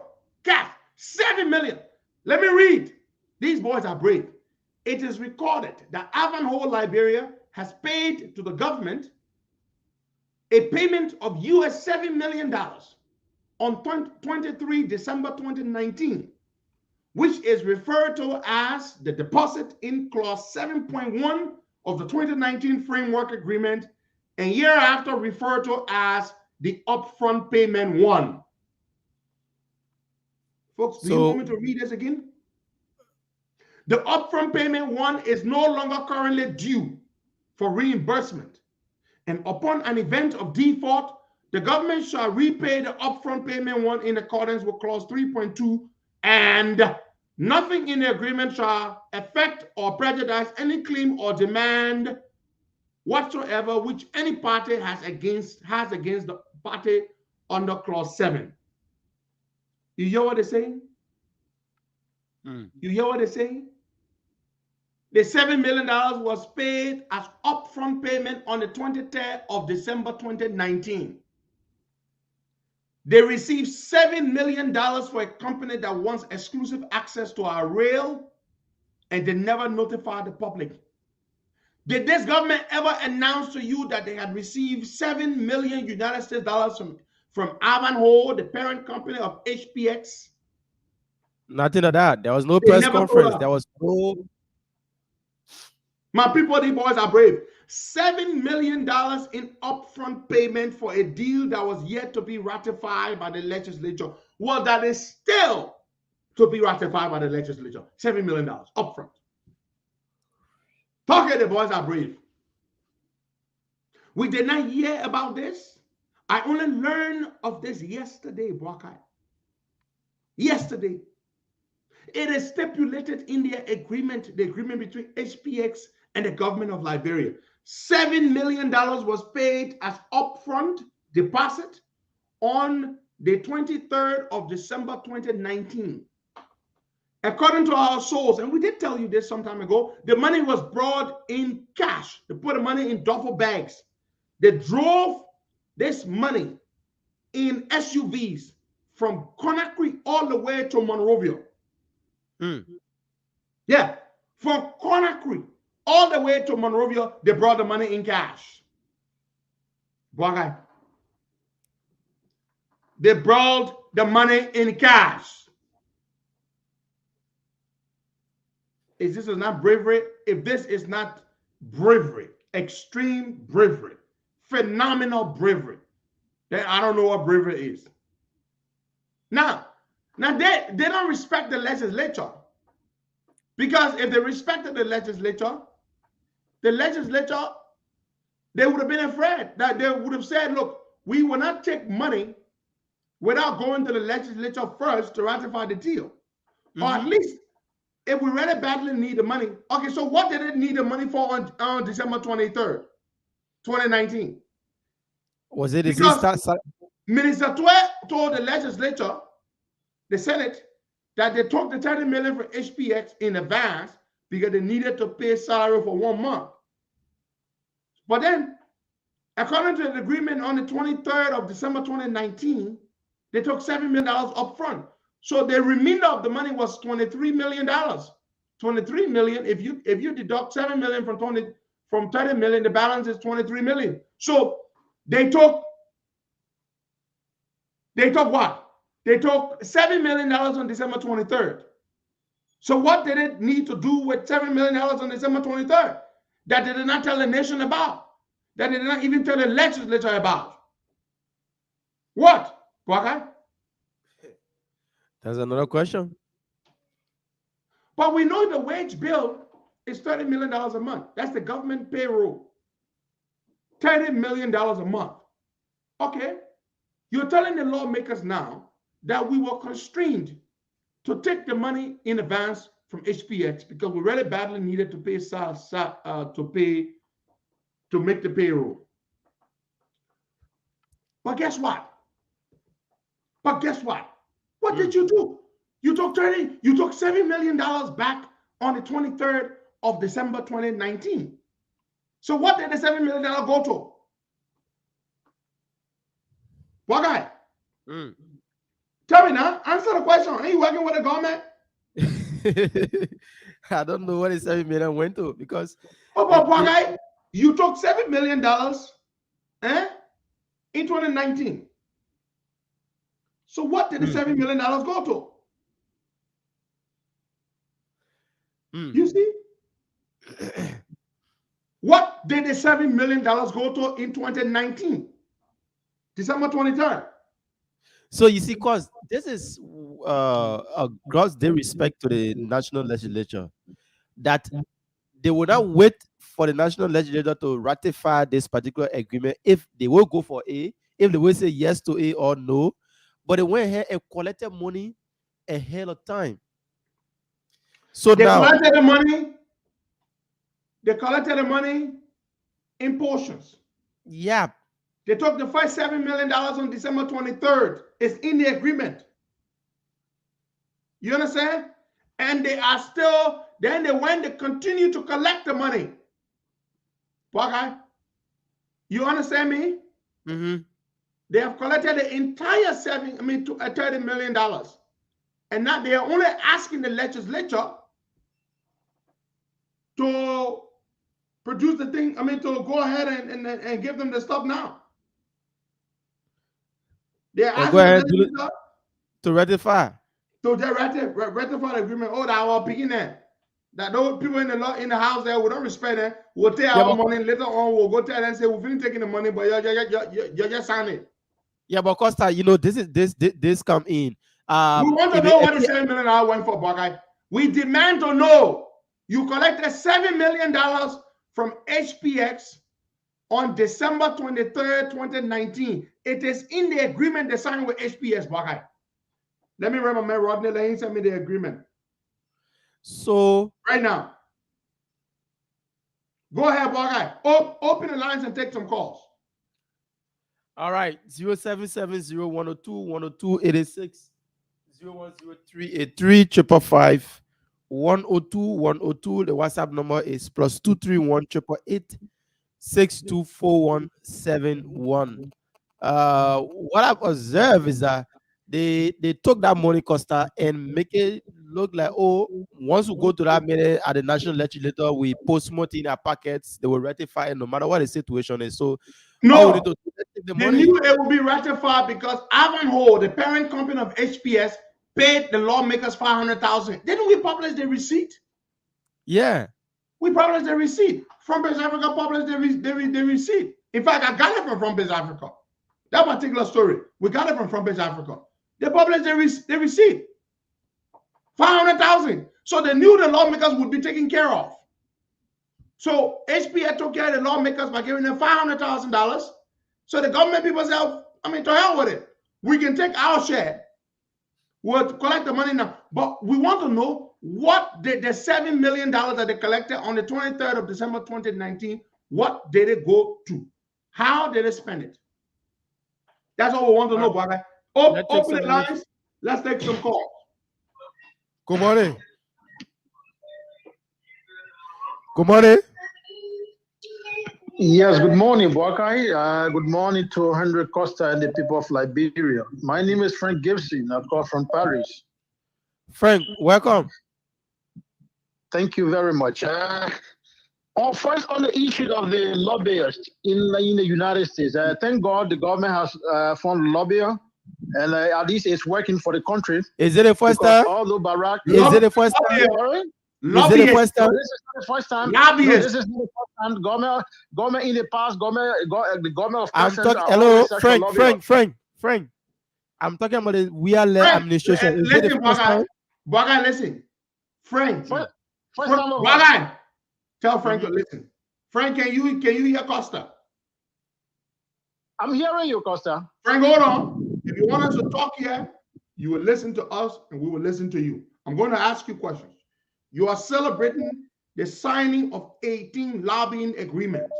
Cash. 7 million. Let me read. These boys are brave. It is recorded that Ivanhoe, Liberia has paid to the government a payment of US $7 million on 23 December 2019, which is referred to as the deposit in clause 7.1 of the 2019 Framework Agreement, and hereafter referred to as the upfront payment one. Folks, do you want me to read this again? The upfront payment one is no longer currently due for reimbursement, and upon an event of default, the government shall repay the upfront payment one in accordance with clause 3.2, and nothing in the agreement shall affect or prejudice any claim or demand whatsoever which any party has against the party under clause 7. You hear what they're saying? You hear what they're saying? The $7 million was paid as upfront payment on the 23rd of December 2019. They received $7 million for a company that wants exclusive access to our rail, and they never notified the public. Did this government ever announce to you that they had received $7 million United States dollars from Ivanhoe, the parent company of HPX? Nothing of that. There was no press conference. There was no. My people, these boys are brave. $7 million in upfront payment for a deal that was yet to be ratified by the legislature. Well, that is still to be ratified by the legislature. $7 million upfront. Talking, the boys are brave. We did not hear about this. I only learned of this yesterday, Boakai. Yesterday. It is stipulated in the agreement between HPX and the government of Liberia. $7 million was paid as upfront deposit on the 23rd of December 2019. According to our source, and we did tell you this some time ago, the money was brought in cash. They put the money in duffel bags. They drove this money in SUVs from Conakry all the way to Monrovia. Yeah, from Conakry all the way to Monrovia, they brought the money in cash. They brought the money in cash. If this is not bravery, if this is not bravery, extreme bravery, phenomenal bravery, then I don't know what bravery is. Now they don't respect the legislature. Because if they respected the legislature, they would have been afraid that they would have said, look, we will not take money without going to the legislature first to ratify the deal. Or at least, if we really badly need the money. Okay, so what did it need the money for on December 23rd, 2019? Was it because Minister Twe told the legislature, the Senate, that they took the $30 million for HPX in advance because they needed to pay salary for 1 month. But then, according to the agreement on the 23rd of December 2019, they took $7 million up front. So the remainder of the money was $23 million. $23 million, if you deduct $7 million from $30 million, the balance is $23 million. So they took what? They took $7 million on December 23rd. So what did it need to do with $7 million on December 23rd? That they did not tell the nation about. That they did not even tell the legislature about. What? Okay? That's another question. But we know the wage bill is $30 million a month. That's the government payroll. $30 million a month. Okay, you're telling the lawmakers now that we were constrained to take the money in advance from HPX because we really badly needed to pay to make the payroll. But guess what? What did you do? You took $7 million back on the 23rd of December 2019. So what did the $7 million go to? What guy? Tell me now. Answer the question. Are you working with the government? I don't know what the $7 million went to because. What guy? You took $7 million in 2019. So what did the $7 million go to? You see? What did the $7 million go to in 2019? December 23rd. So you see, cause this is a gross disrespect to the national legislature that they would not wait for the national legislature to ratify this particular agreement if they will go for A, if they will say yes to A or no, but they went ahead and collected money ahead of time. So they now collected the money. They collected the money in portions. Yeah. They took the first $7 million on December 23rd. It's in the agreement. You understand? And they are still, then they went to continue to collect the money. Okay? You understand me? Mm-hmm. They have collected the entire $30 million. And now they are only asking the legislature to produce the thing, to go ahead and give them the stuff now. They're asking the legislature to ratify. So they ratify the agreement. Oh, that was beginning that those people in the house there we don't respect it. We'll take our money later on. We'll go tell them and say we finish taking the money, but you just sign it. Yeah, but Costa, this come in. We want to know what the $7 million went for, Buckeye. We demand to know. You collected $7 million from HPX on December 23rd, 2019. It is in the agreement they signed with HPX, Buckeye. Let me remember, man, Rodney, let him send me the agreement. So right now. Go ahead, Buckeye. Open the lines and take some calls. All right. 0770-102-102-86 010383555 102-102. The WhatsApp number is +231-888-624171. What I've observed is that they took that money, Costa, and make it look like, oh, once we go to that meeting at the national legislature, we post money in our packets, they will ratify it no matter what the situation is. So no, they knew it would be ratified because Ivanhoe, the parent company of HPS, paid the lawmakers $500,000. Didn't we publish the receipt? Yeah, we published the receipt. Front-Page Africa published the receipt. In fact, I got it from Front-Page Africa. That particular story, we got it from Front-Page Africa. They published the receipt. $500,000. So they knew the lawmakers would be taken care of. So HPS took care of the lawmakers by giving them $500,000. So the government people said, to hell with it. We can take our share. We'll collect the money now. But we want to know what did the $7 million that they collected on the 23rd of December 2019, what did it go to? How did they spend it? That's all we want to know, brother. Open the lines. Let's take some calls. Good morning. Good morning. Yes, good morning, Buckeye. Good morning to Henry Costa and the people of Liberia. My name is Frank Gibson. I call from Paris. Frank, welcome. Thank you very much. First, on the issue of the lobbyists in the United States, thank God the government has found a lobbyist, and at least it's working for the country. Is it the first time? Although Barack, is it the first time? Is it the first time? No, this is not the first time. Lobbyists. No, this is not the first time. Government in the past, the government of presidents. Hello, Frank. I'm talking about the we-are-led administration. Is it the first time? Buckeye, listen. Frank. First time. Buckeye. Tell Frank to listen. Frank, can you hear Costa? I'm hearing you, Costa. Frank, hold on. If you want us to talk here, you will listen to us and we will listen to you. I'm going to ask you questions. You are celebrating the signing of 18 lobbying agreements.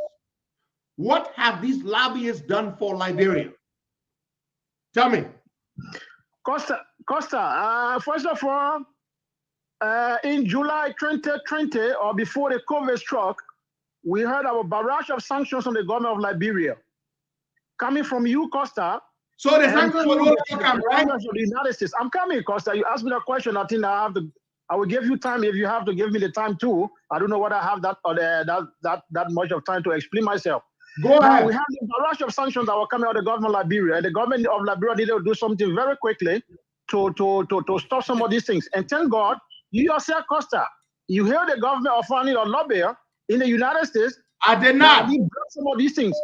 What have these lobbyists done for Liberia? Tell me. Costa, first of all, in July 2020, or before the COVID struck, we heard of a barrage of sanctions on the government of Liberia. Coming from you, Costa. So the sanctions were not welcome, right? Of the United States. I'm coming, Costa. You asked me that question. I think I will give you time if you have to give me the time too. I don't know whether I have that much of time to explain myself. Go ahead. We have the barrage of sanctions that were coming out of the government of Liberia, and the government of Liberia needed to do something very quickly to stop some of these things. And thank God, you yourself, Costa, you hear the government of funding or lobbying in the United States. I did not. Some of these things.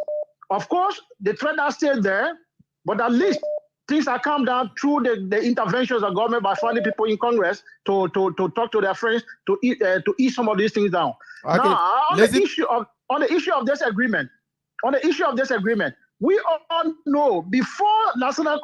Of course, the threat are still there, but at least things are calmed down through the interventions of government by finding people in Congress to talk to their friends to ease some of these things down. Okay. Now, on the issue of this agreement, we all know before National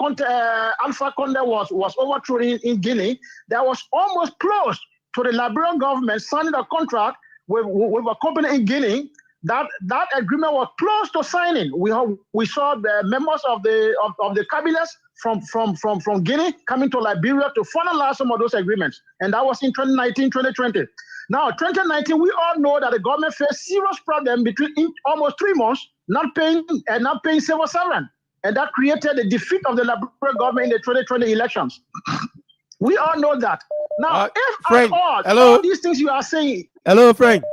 Alpha Conde was overthrown in Guinea, there was almost close to the Liberian government signing a contract with a company in Guinea. That agreement was close to signing. We saw the members of the cabinets from Guinea coming to Liberia to finalize some of those agreements, and that was in 2019, 2020. Now, 2019, we all know that the government faced serious problem in almost 3 months not paying civil servant, and that created the defeat of the Liberia government in the 2020 elections. We all know that. Now, if Frank, all these things you are saying. Hello, Frank.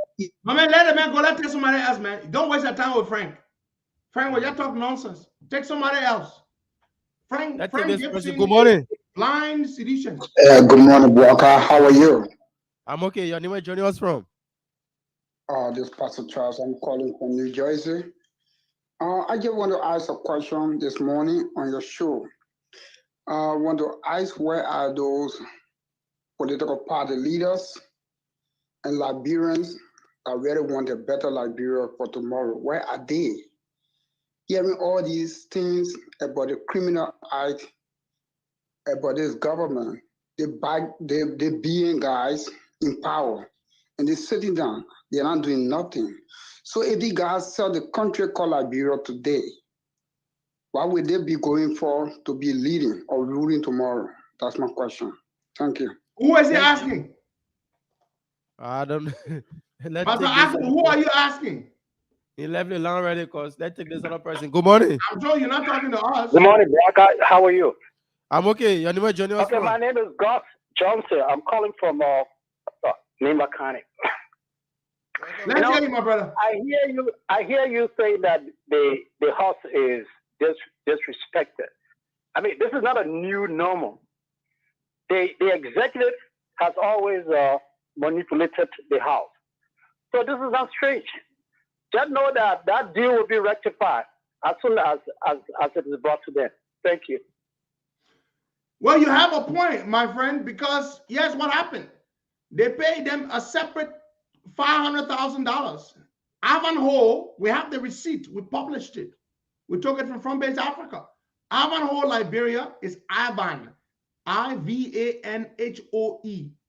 My man, let the man go. Let's take somebody else, man. Don't waste your time with Frank. Frank, will you talk nonsense? Take somebody else. Frank Gibson, good morning. Blind sedition. Good morning, Walker. How are you? I'm okay. Your name is joining us from? This is Pastor Charles. I'm calling from New Jersey. I just want to ask a question this morning on your show. I want to ask, where are those political party leaders and Liberians that really want a better Liberia for tomorrow? Where are they? Hearing all these things about the criminal act, about this government, they being guys in power, and they're sitting down, they're not doing nothing. So if the guys sell the country called Liberia today, what would they be going for to be leading or ruling tomorrow? That's my question. Thank you. Who is he asking? I don't know. Who are you asking? He left the line already, because let's take this other person. Good morning. I'm sure you're not talking to us. Good morning, Brock. How are you? I'm okay. Your name is joining us. Okay, my name is Gus Johnson. I'm calling from Nimba County. Let's hear you, my brother. I hear you say that the house is disrespected. I mean, this is not a new normal. The executive has always manipulated the house. So this is not strange. Just know that deal will be rectified as soon as it is brought to them. Thank you. Well, you have a point, my friend, because yes, what happened? They paid them a separate $500,000. Ivanhoe, we have the receipt. We published it. We took it from Frontbase Africa. Ivanhoe, Liberia is Ivan, Ivanhoe.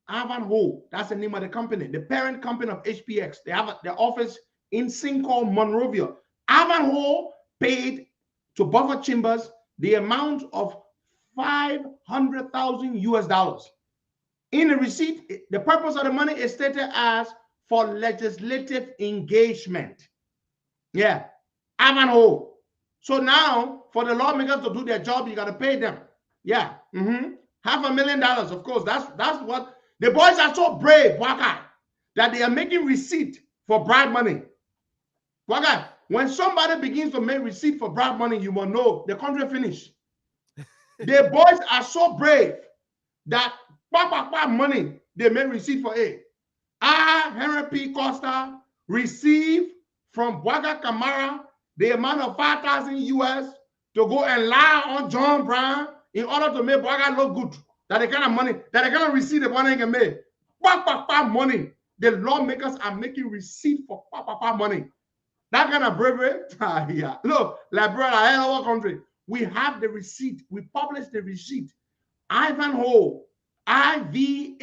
Ivanhoe, that's the name of the company, the parent company of HPX. They have their office in Cinco, Monrovia. Ivanhoe paid to Buffer Chambers the amount of $500,000 US. In the receipt, the purpose of the money is stated as for legislative engagement. Yeah, Ivanhoe. So now, for the lawmakers to do their job, you got to pay them. Yeah, $500,000. Of course, that's what the boys are so brave, Waka, that they are making receipt for bribe money. Waka, when somebody begins to make receipt for bribe money, you must know the country finished. The boys are so brave that money they make receipt for it. Henry P. Costa received from Bwaga Kamara the amount of $5,000 US to go and lie on John Brown in order to make Bwaga look good. That the kind of money, that the kind of receipt the money can make. Money. The lawmakers are making receipt for money. That kind of bravery. Yeah. Look, Liberia, our country, we have the receipt. We publish the receipt. Ivanhoe, Ivanhoe.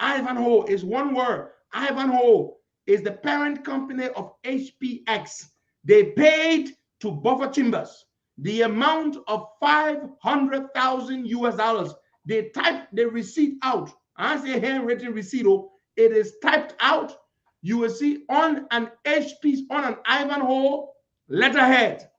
Ivanhoe is one word. Ivanhoe is the parent company of HPX. They paid to Buffer Chambers the amount of $500,000 US. They typed the receipt out. I say handwritten receipt. Oh, it is typed out. You will see on an HP, on an Ivanhoe letterhead.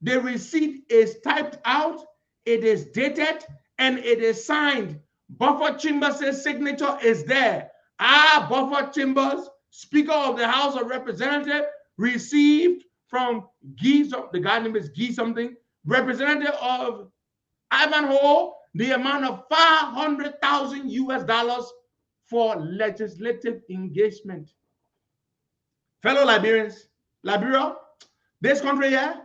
The receipt is typed out, it is dated, and it is signed. Buffer Chambers' signature is there. Buffer Chambers, Speaker of the House of Representatives, received from Guy, the guy name is Guy something, representative of Ivanhoe, the amount of $500,000 US for legislative engagement. Fellow Liberians, Liberia, this country here,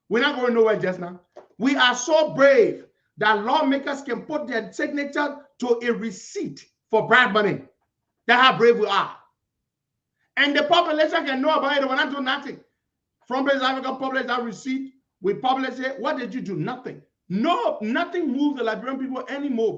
we're not going nowhere just now. We are so brave that lawmakers can put their signature to a receipt for bribe money. That's how brave we are. And the population can know about it. We're not doing nothing. From South Africa published that receipt. We publish it. What did you do? Nothing. No, nothing moves the Liberian people anymore.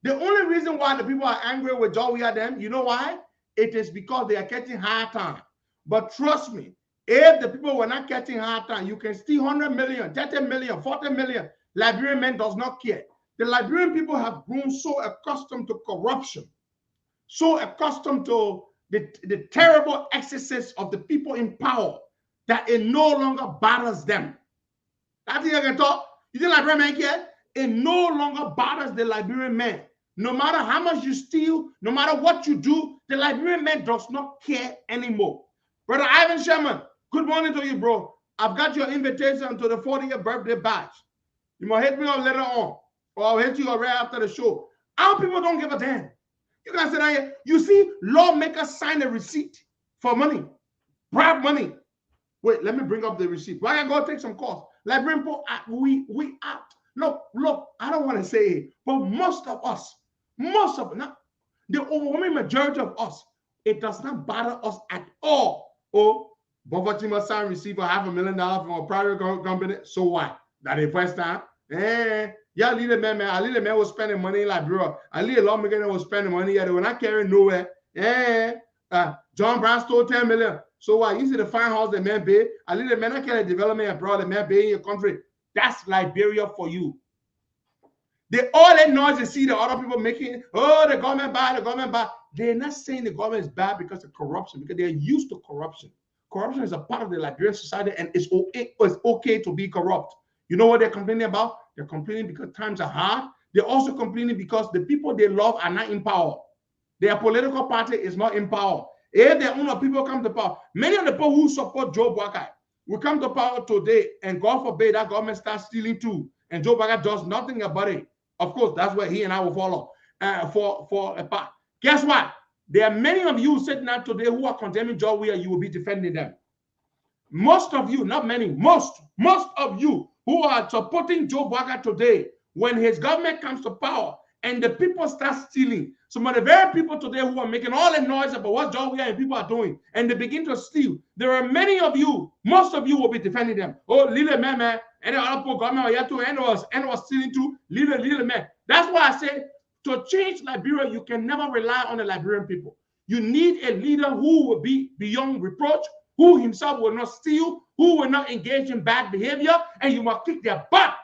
The only reason why the people are angry with Joe them, you know why? It is because they are getting hard time. But trust me, if the people were not getting hard time, you can steal 100 million, 30 million, 40 million. Liberian men does not care. The Liberian people have grown so accustomed to corruption, so accustomed to the terrible excesses of the people in power that it no longer bothers them. That's what you can talk. You think Liberian men care? It no longer bothers the Liberian man. No matter how much you steal, no matter what you do, the Liberian man does not care anymore. Brother Ivan Sherman, good morning to you, bro. I've got your invitation to the 40th birthday bash. You might hit me up later on, or I'll hit you right after the show. Our people don't give a damn. You guys sit down here. You see, lawmakers sign a receipt for money, bribe money. Wait, let me bring up the receipt. Why I go take some calls? Liberian people, we are. Look, I don't want to say it, but most of not the overwhelming majority of us, it does not bother us at all. Oh, Buffer Chima sign receipt for $500,000 from a private company. So what? That the first time? Yeah, little man, a little man was spending money in Liberia. A little lawmaker was spending money. Yeah, they were not carrying nowhere. John Brown stole 10 million. So what? You see the fine house the man pay. A little man not carry development abroad. The man pay in your country. That's Liberia for you. All that noise they see the other people making, oh, the government bad. They're not saying the government is bad because of corruption, because they're used to corruption. Corruption is a part of the Liberian society, and it's okay to be corrupt. You know what they're complaining about? They're complaining because times are hard. They're also complaining because the people they love are not in power. Their political party is not in power. If their own people come to power, many of the people who support Joe Biden will come to power today, and God forbid that government starts stealing too, and Joe Biden does nothing about it. Of course, that's where he and I will follow for a part. Guess what? There are many of you sitting out today who are condemning Joe Weir. You will be defending them. Most of you, not many, most of you who are supporting Joe Biden today, when his government comes to power and the people start stealing, some of the very people today who are making all the noise about what Joe Weir and people are doing, and they begin to steal, there are many of you, most of you will be defending them. Oh, little man, and the other government and was stealing too, little man. That's why I say, to change Liberia, you can never rely on the Liberian people. You need a leader who will be beyond reproach, who himself will not steal, who will not engage in bad behavior, and you must kick their butt.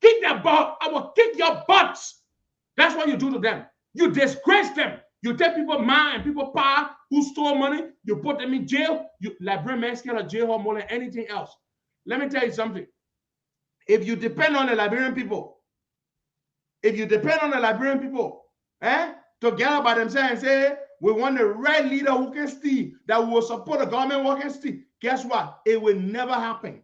Kick their butt. I will kick your butts. That's what you do to them. You disgrace them. You take people mind and people power who stole money, you put them in jail. Liberian men scared of jail more than anything else. Let me tell you something. If you depend on the Liberian people, to gather by themselves and say, we want a right leader who can steal, that will support the government who can steal, guess what? It will never happen.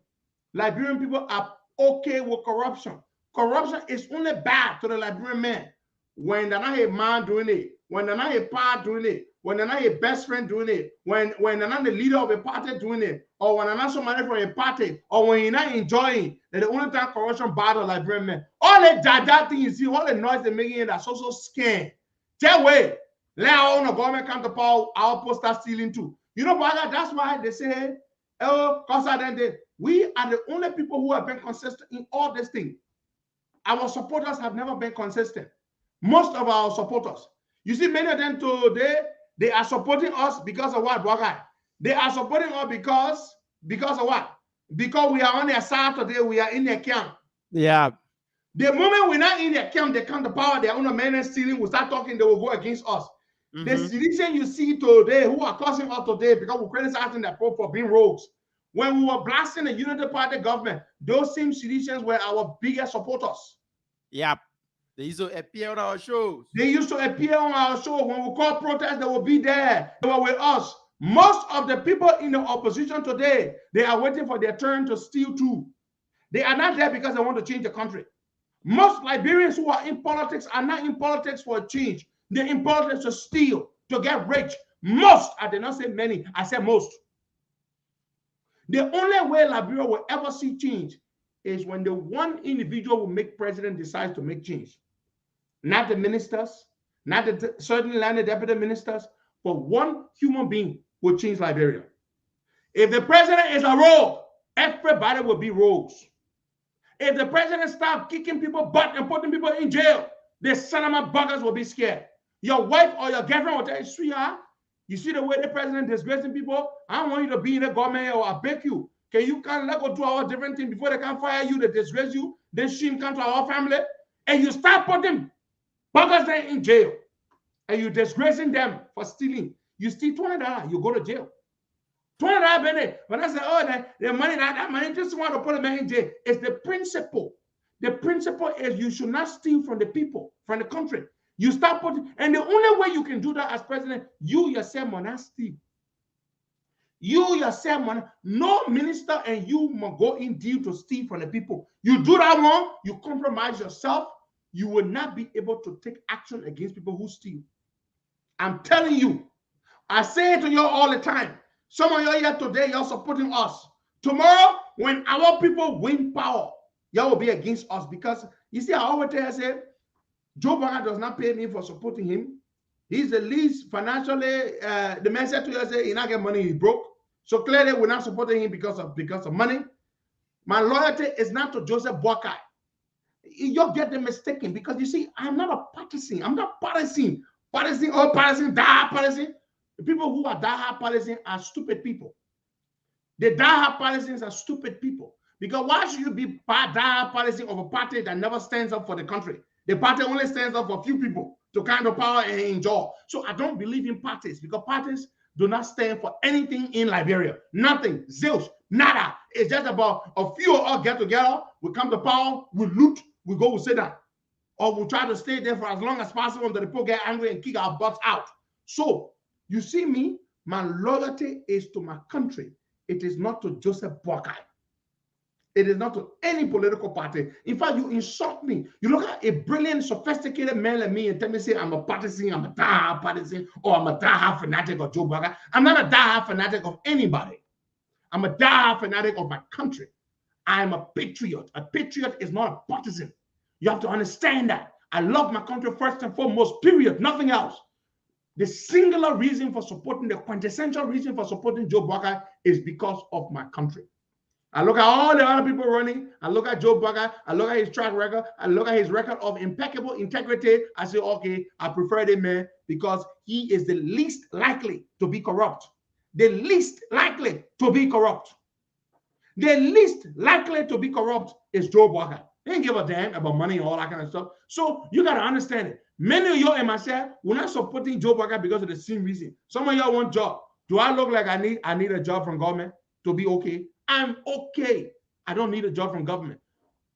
Liberian people are okay with corruption. Corruption is only bad to the Liberian man when they're not a man doing it, when they're not a part doing it, when they're not a best friend doing it, when they're not the leader of a party doing it, or when they're not somebody from a party, or when you're not enjoying. That's the only time corruption bothers Liberian men. All the dada thing you see, all the noise they're making, that's also scam. Tell way. Let our own government come to power, our post start stealing too. You know, that's why they say, oh, Costa, we are the only people who have been consistent in all this thing. Our supporters have never been consistent. Most of our supporters. You see, many of them today, they are supporting us because of what, Bwagai? They are supporting us because of what? Because we are on their side today, we are in their camp. Yeah. The moment we're not in their camp, they come to power, their own men and stealing, we start talking, they will go against us. The sedition you see today, who are causing us today, because we're criticizing that for being rogues. When we were blasting the Unity Party government, those same seditions were our biggest supporters. Yeah. They used to appear on our shows. They used to appear on our show. When we call protest, they will be there. They were with us. Most of the people in the opposition today, they are waiting for their turn to steal too. They are not there because they want to change the country. Most Liberians who are in politics are not in politics for a change. They're in politics to steal, to get rich. Most, I did not say many, I said most. The only way Liberia will ever see change is when the one individual who make president decides to make change. Not the ministers, not the certain landed deputy ministers, but one human being will change Liberia. If the president is a rogue, everybody will be rogues. If the president starts kicking people butt and putting people in jail, the son of my buggers will be scared. Your wife or your girlfriend will tell you, sweetheart, you see the way the president is disgracing people? I don't want you to be in the government, or I beg you. Can you can't let go do our different things before they can fire you, they disgrace you, then shame come to our family, and you start putting buggers there in jail, and you disgracing them for stealing. You steal $20, you go to jail. $20, when I say, oh, the money, that money, just want to put them in jail. It's the principle. The principle is you should not steal from the people, from the country. You start putting, and the only way you can do that as president, you yourself must not steal. You yourself must, no minister and you must go in deal to steal from the people. You do that wrong, you compromise yourself, you will not be able to take action against people who steal. I'm telling you, I say it to you all the time. Some of you here today, you're supporting us. Tomorrow, when our people win power, y'all will be against us, because you see, I always tell you, I say, Joe Biden does not pay me for supporting him. He's the least financially, the man said to you, say, he not get money, he's broke. So clearly, we're not supporting him because of money. My loyalty is not to Joseph Boakai. You'll get them mistaken, because you see, I'm not a partisan. I'm not partisan. Partisan, die partisan. The people who are die partisan are stupid people. The die partisans are stupid people. Because why should you be die partisan of a party that never stands up for the country? The party only stands up for a few people to kind of power and enjoy. So I don't believe in parties, because parties do not stand for anything in Liberia. Nothing. Zilch. Nada. It's just about a few of us get together, we come to power, we loot, we go, we sit down. Or we try to stay there for as long as possible until the people get angry and kick our butts out. So, you see me, my loyalty is to my country. It is not to Joseph Boakai. It is not to any political party. In fact, you insult me. You look at a brilliant, sophisticated man like me and tell me, say, I'm a partisan, I'm a die partisan, or I'm a die fanatic of Joe Boakai. I'm not a die fanatic of anybody. I'm a die fanatic of my country. I'm a patriot. A patriot is not a partisan. You have to understand that. I love my country first and foremost, period, nothing else. The singular reason for supporting, the quintessential reason for supporting Joe Boakai is because of my country. I look at all the other people running. I look at Joe Boakai. I look at his track record. I look at his record of impeccable integrity. I say, okay, I prefer the man because he is the least likely to be corrupt. The least likely to be corrupt. The least likely to be corrupt is Joe Boakai. They didn't give a damn about money and all that kind of stuff. So you got to understand it. Many of y'all and myself, we're not supporting Joe Boakai because of the same reason. Some of y'all want job. Do I look like I need a job from government to be okay? I'm okay. I don't need a job from government.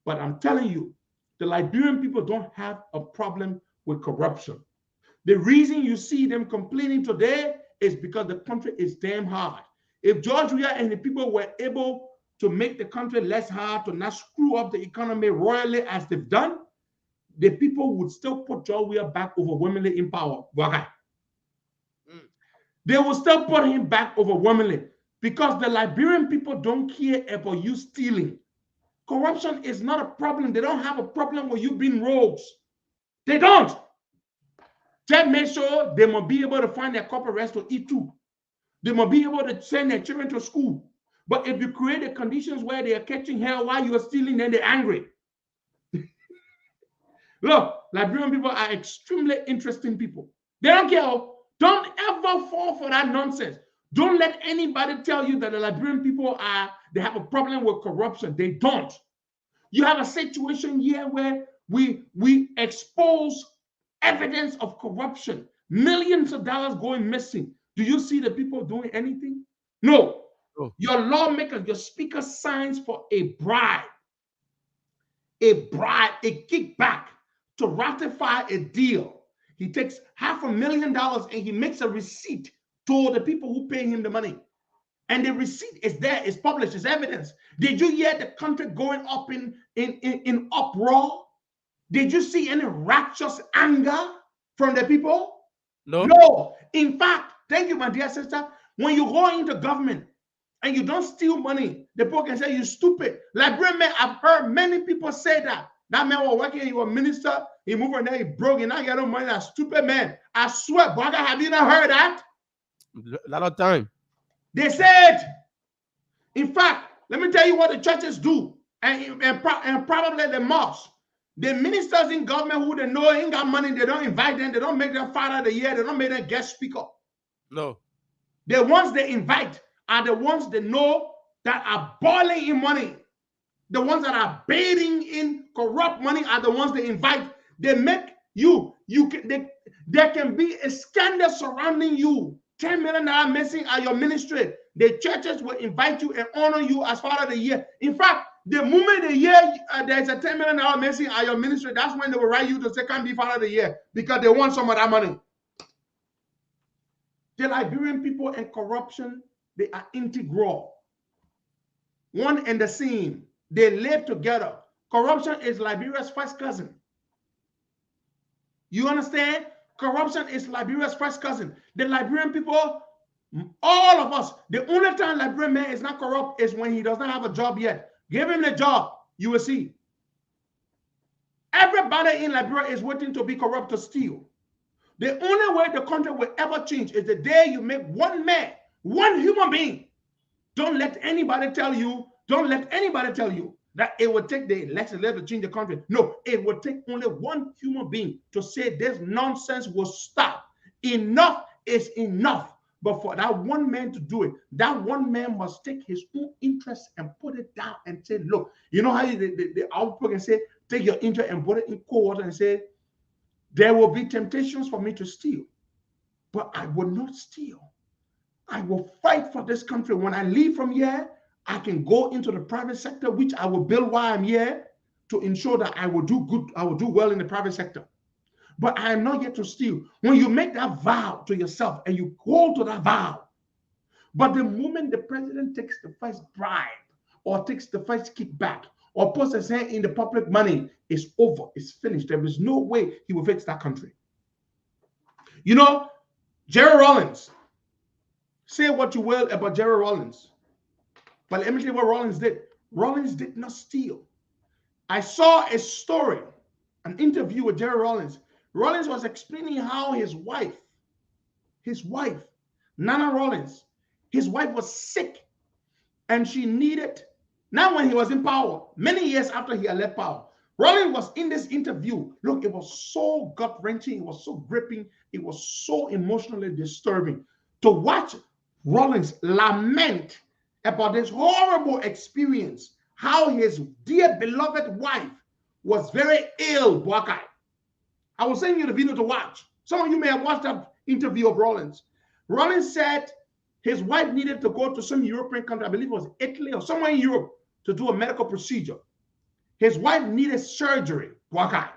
But I'm telling you, the Liberian people don't have a problem with corruption. The reason you see them complaining today is because the country is damn hard. If George Weah and the people were able to make the country less hard, to not screw up the economy royally as they've done, the people would still put George Weah back overwhelmingly in power. They will still put him back overwhelmingly because the Liberian people don't care about you stealing. Corruption is not a problem. They don't have a problem with you being rogues. They don't. Just make sure they must be able to find their corporate rest to eat too. They must be able to send their children to school. But if you create the conditions where they are catching hell while you are stealing, then they're angry. Look, Liberian people are extremely interesting people. They don't care. Don't ever fall for that nonsense. Don't let anybody tell you that the Liberian people they have a problem with corruption. They don't. You have a situation here where we expose evidence of corruption, millions of dollars going missing. Do you see the people doing anything? No. Oh. Your lawmaker, your speaker signs for a bribe, a kickback to ratify a deal. He takes $500,000 and he makes a receipt to the people who pay him the money. And the receipt is there, it's published, it's evidence. Did you hear the country going up in uproar? Did you see any righteous anger from the people? No. No. In fact, thank you, my dear sister. When you go into government and you don't steal money, the people can say you're stupid. Liberian men, I've heard many people say that. That man was working, he was a minister, he moved on there, he broke, and now he got no money. That stupid man. I swear, Baga, have you not heard that? A lot of time. They said, in fact, let me tell you what the churches do, and probably the mosques. The ministers in government who they know ain't got money, they don't invite them, they don't make them Father of the Year, they don't make them guest speaker. No. The ones they invite are the ones they know that are boiling in money. The ones that are bathing in corrupt money are the ones they invite. They make there can be a scandal surrounding you. $10 million missing at your ministry. The churches will invite you and honor you as Father of the Year. In fact, the moment they hear there's a $10 million missing at your ministry, that's when they will write you to say, can't be Father of the Year, because they want some of that money. The Liberian people and corruption, they are integral. One and the same. They live together. Corruption is Liberia's first cousin. You understand? Corruption is Liberia's first cousin. The Liberian people, all of us, the only time Liberian man is not corrupt is when he does not have a job yet. Give him the job, you will see. Everybody in Liberia is waiting to be corrupt to steal. The only way the country will ever change is the day you make one man, one human being. Don't let anybody tell you that it will take the election to change the country. No, it will take only one human being to say this nonsense will stop. Enough is enough. But for that one man to do it, that one man must take his own interest and put it down and say, look, you know how the output can say, take your interest and put it in cold water and say, there will be temptations for me to steal, but I will not steal. I will fight for this country. When I leave from here, I can go into the private sector, which I will build while I'm here to ensure that I will do good, I will do well in the private sector. But I am not yet to steal. When you make that vow to yourself and you hold to that vow, but the moment the president takes the first bribe or takes the first kickback or puts his hand in the public money, it's over, it's finished. There is no way he will fix that country. You know, Jerry Rawlings, say what you will about Jerry Rawlings, but let me tell you what Rawlings did. Rawlings did not steal. I saw a story, an interview with Jerry Rawlings. Rawlings was explaining how his wife, Nana Rawlings, his wife was sick and she needed, not when he was in power, many years after he had left power. Rawlings was in this interview. Look, it was so gut-wrenching, it was so gripping, it was so emotionally disturbing to watch Rawlings lament about this horrible experience, how his dear beloved wife was very ill, Buakai. I will send you the video to watch. Some of you may have watched that interview of Rawlings. Rawlings said his wife needed to go to some European country, I believe it was Italy or somewhere in Europe, to do a medical procedure. His wife needed surgery, Buakai.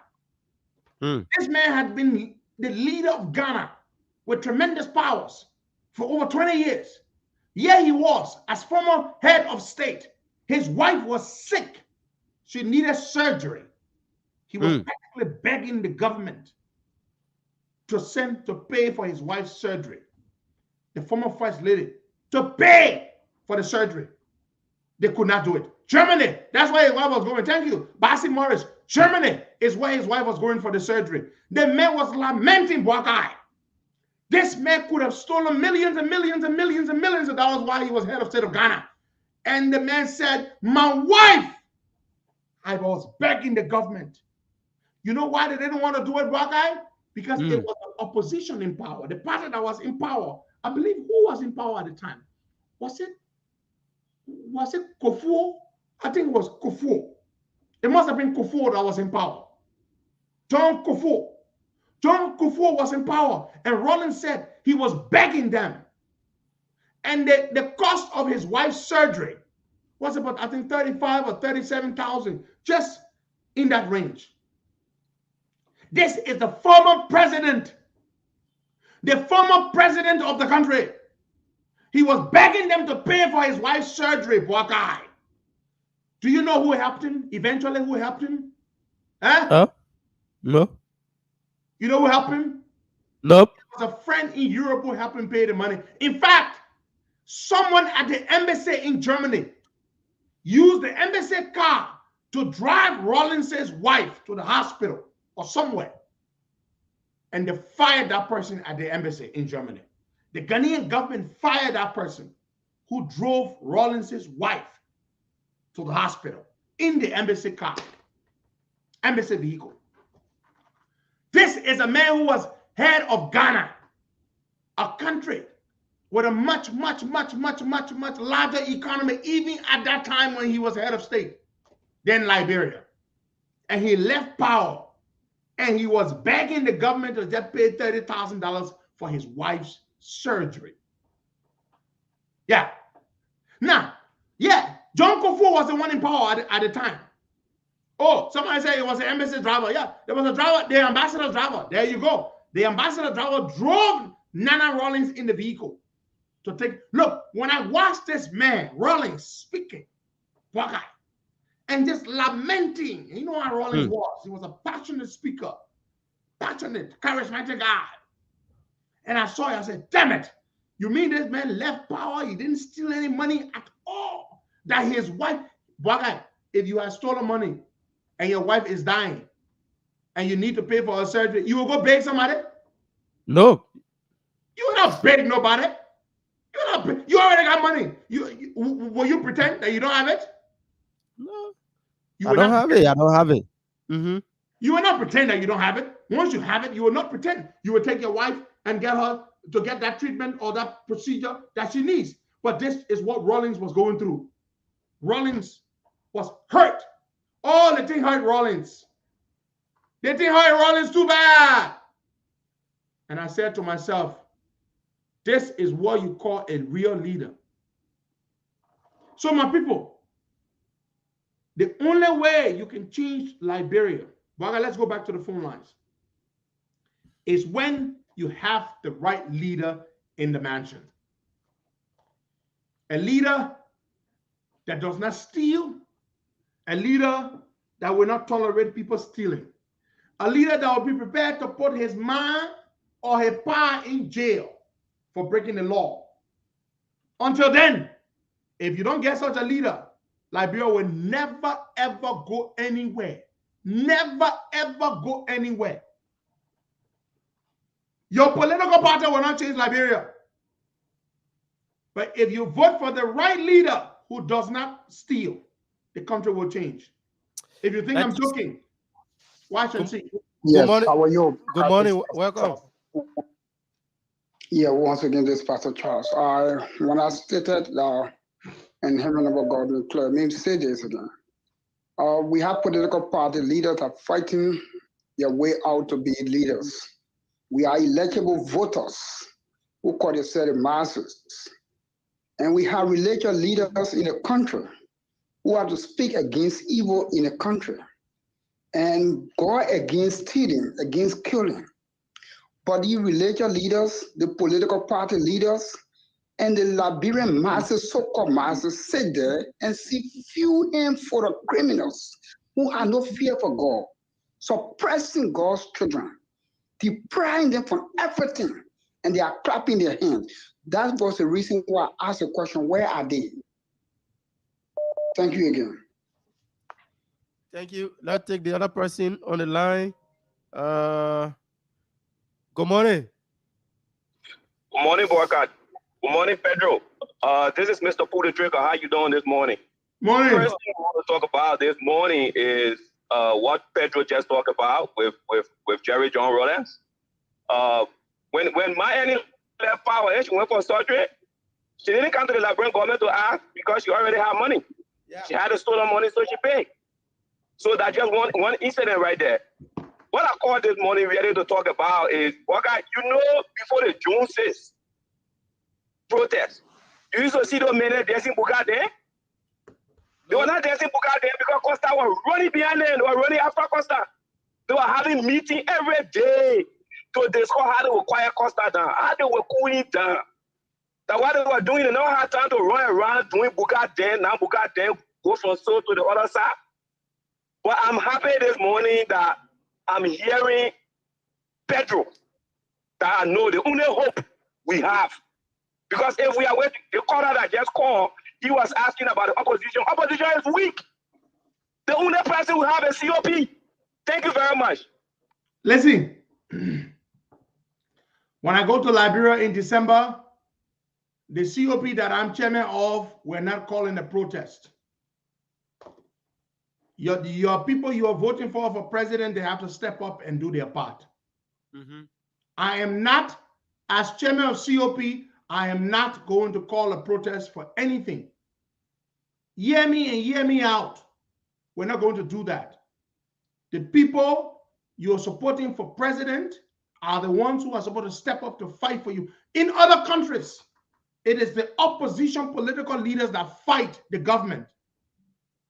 This man had been the leader of Ghana with tremendous powers for over 20 years. Here he was, as former head of state. His wife was sick. She needed surgery. He was practically begging the government to pay for his wife's surgery. The former first lady, to pay for the surgery. They could not do it. Germany, that's why his wife was going, thank you, Bassett Morris. Germany is where his wife was going for the surgery. The man was lamenting, black eye. This man could have stolen millions and millions and millions and millions of dollars while he was head of state of Ghana. And the man said, my wife, I was begging the government. You know why they didn't want to do it, black eye? Because it was the opposition in power. The party that was in power, I believe who was in power at the time? Was it Kufuor? I think it was Kufuor. It must have been Kufuor that was in power. John Kufuor. John Kufuor was in power, and Rollins said he was begging them. And the cost of his wife's surgery was about, I think, 35 or 37,000, just in that range. This is the former president of the country. He was begging them to pay for his wife's surgery, black eye. Do you know who helped him? Eventually, who helped him? Huh? No. You know who helped him? Nope. It was a friend in Europe who helped him pay the money. In fact, someone at the embassy in Germany used the embassy car to drive Rollins' wife to the hospital or somewhere. And they fired that person at the embassy in Germany. The Ghanaian government fired that person who drove Rollins' wife to the hospital in the embassy car, embassy vehicle. This is a man who was head of Ghana, a country with a much, much, much, much, much, much larger economy, even at that time when he was head of state, than Liberia. And he left power, and he was begging the government to just pay $30,000 for his wife's surgery. Yeah. Now, yeah, John Kufuor was the one in power at the time. Oh, somebody said it was an embassy driver. Yeah, there was a driver, the ambassador driver. There you go. The ambassador driver drove Nana Rollins in the vehicle to take. Look, when I watched this man, Rollins, speaking, black eye, and just lamenting, you know how Rollins was. He was a passionate speaker, passionate, charismatic guy. And I saw it, I said, damn it. You mean this man left power? He didn't steal any money at all. That his wife, black eye, if you had stolen money, and your wife is dying, and you need to pay for her surgery, you will go beg somebody? No. You will not beg nobody. You already got money. Will you pretend that you don't have it? No. I don't have it. I don't have it. You will not pretend that you don't have it. Once you have it, you will not pretend. You will take your wife and get her to get that treatment or that procedure that she needs. But this is what Rollins was going through. Rollins was hurt. Oh, the thing hurt Rollins. The thing hurt Rollins too bad. And I said to myself, this is what you call a real leader. So my people, the only way you can change Liberia, let's go back to the phone lines, is when you have the right leader in the mansion. A leader that does not steal, a leader that will not tolerate people stealing, a leader that will be prepared to put his man or his pa in jail for breaking the law. Until then, if you don't get such a leader, Liberia will never, ever go anywhere. Never, ever go anywhere. Your political party will not change Liberia. But if you vote for the right leader who does not steal, the country will change. If you think I'm joking, watch and see. Yes, Good morning. how are you? Good morning. Welcome. Yeah, once again, this is Pastor Charles. When I stated in heaven about God will clear, maybe say this again. We have political party leaders that are fighting their way out to be leaders. We are electable voters who call themselves masses. And we have religious leaders in the country who have to speak against evil in the country and go against stealing, against killing. But the religious leaders, the political party leaders, and the Liberian masses, so-called masses, sit there and see few handful of criminals who have no fear for God, suppressing God's children, depriving them from everything, and they are clapping their hands. That was the reason why I asked the question, where are they? Thank you again. Thank you. Let's take the other person on the line. Good morning. Good morning, Borkat. Good morning, Pedro. This is Mr. Puda Trigger. How you doing this morning? Morning. First thing I want to talk about this morning is what Pedro just talked about with Jerry John Rollins. When my Annie left power and she went for surgery, she didn't come to the Liberian government to ask because she already had money. Yeah. She had stolen money, so she paid. So that's just one incident right there. What I called this morning really to talk about is, Borkat, before the June 6th protest, you used to see those men dancing Buka there. They were not dancing Buka there because Costa was running behind them. They were running after Costa. They were having meetings every day to discuss how they would quiet Costa down, how they were cooling down. That what they were doing, they never had time to run around doing Buka there, now Buka there, go from so to the other side. But I'm happy this morning that I'm hearing Pedro, that I know the only hope we have. Because if we are waiting, the caller that just called, he was asking about the opposition. Opposition is weak. The only person who have a COP. Thank you very much. Listen, when I go to Liberia in December, the COP that I'm chairman of, we're not calling a protest. Your people you are voting for president, they have to step up and do their part. Mm-hmm. I am not, as chairman of COP, I am not going to call a protest for anything. Hear me and hear me out. We're not going to do that. The people you're supporting for president are the ones who are supposed to step up to fight for you. In other countries, it is the opposition political leaders that fight the government.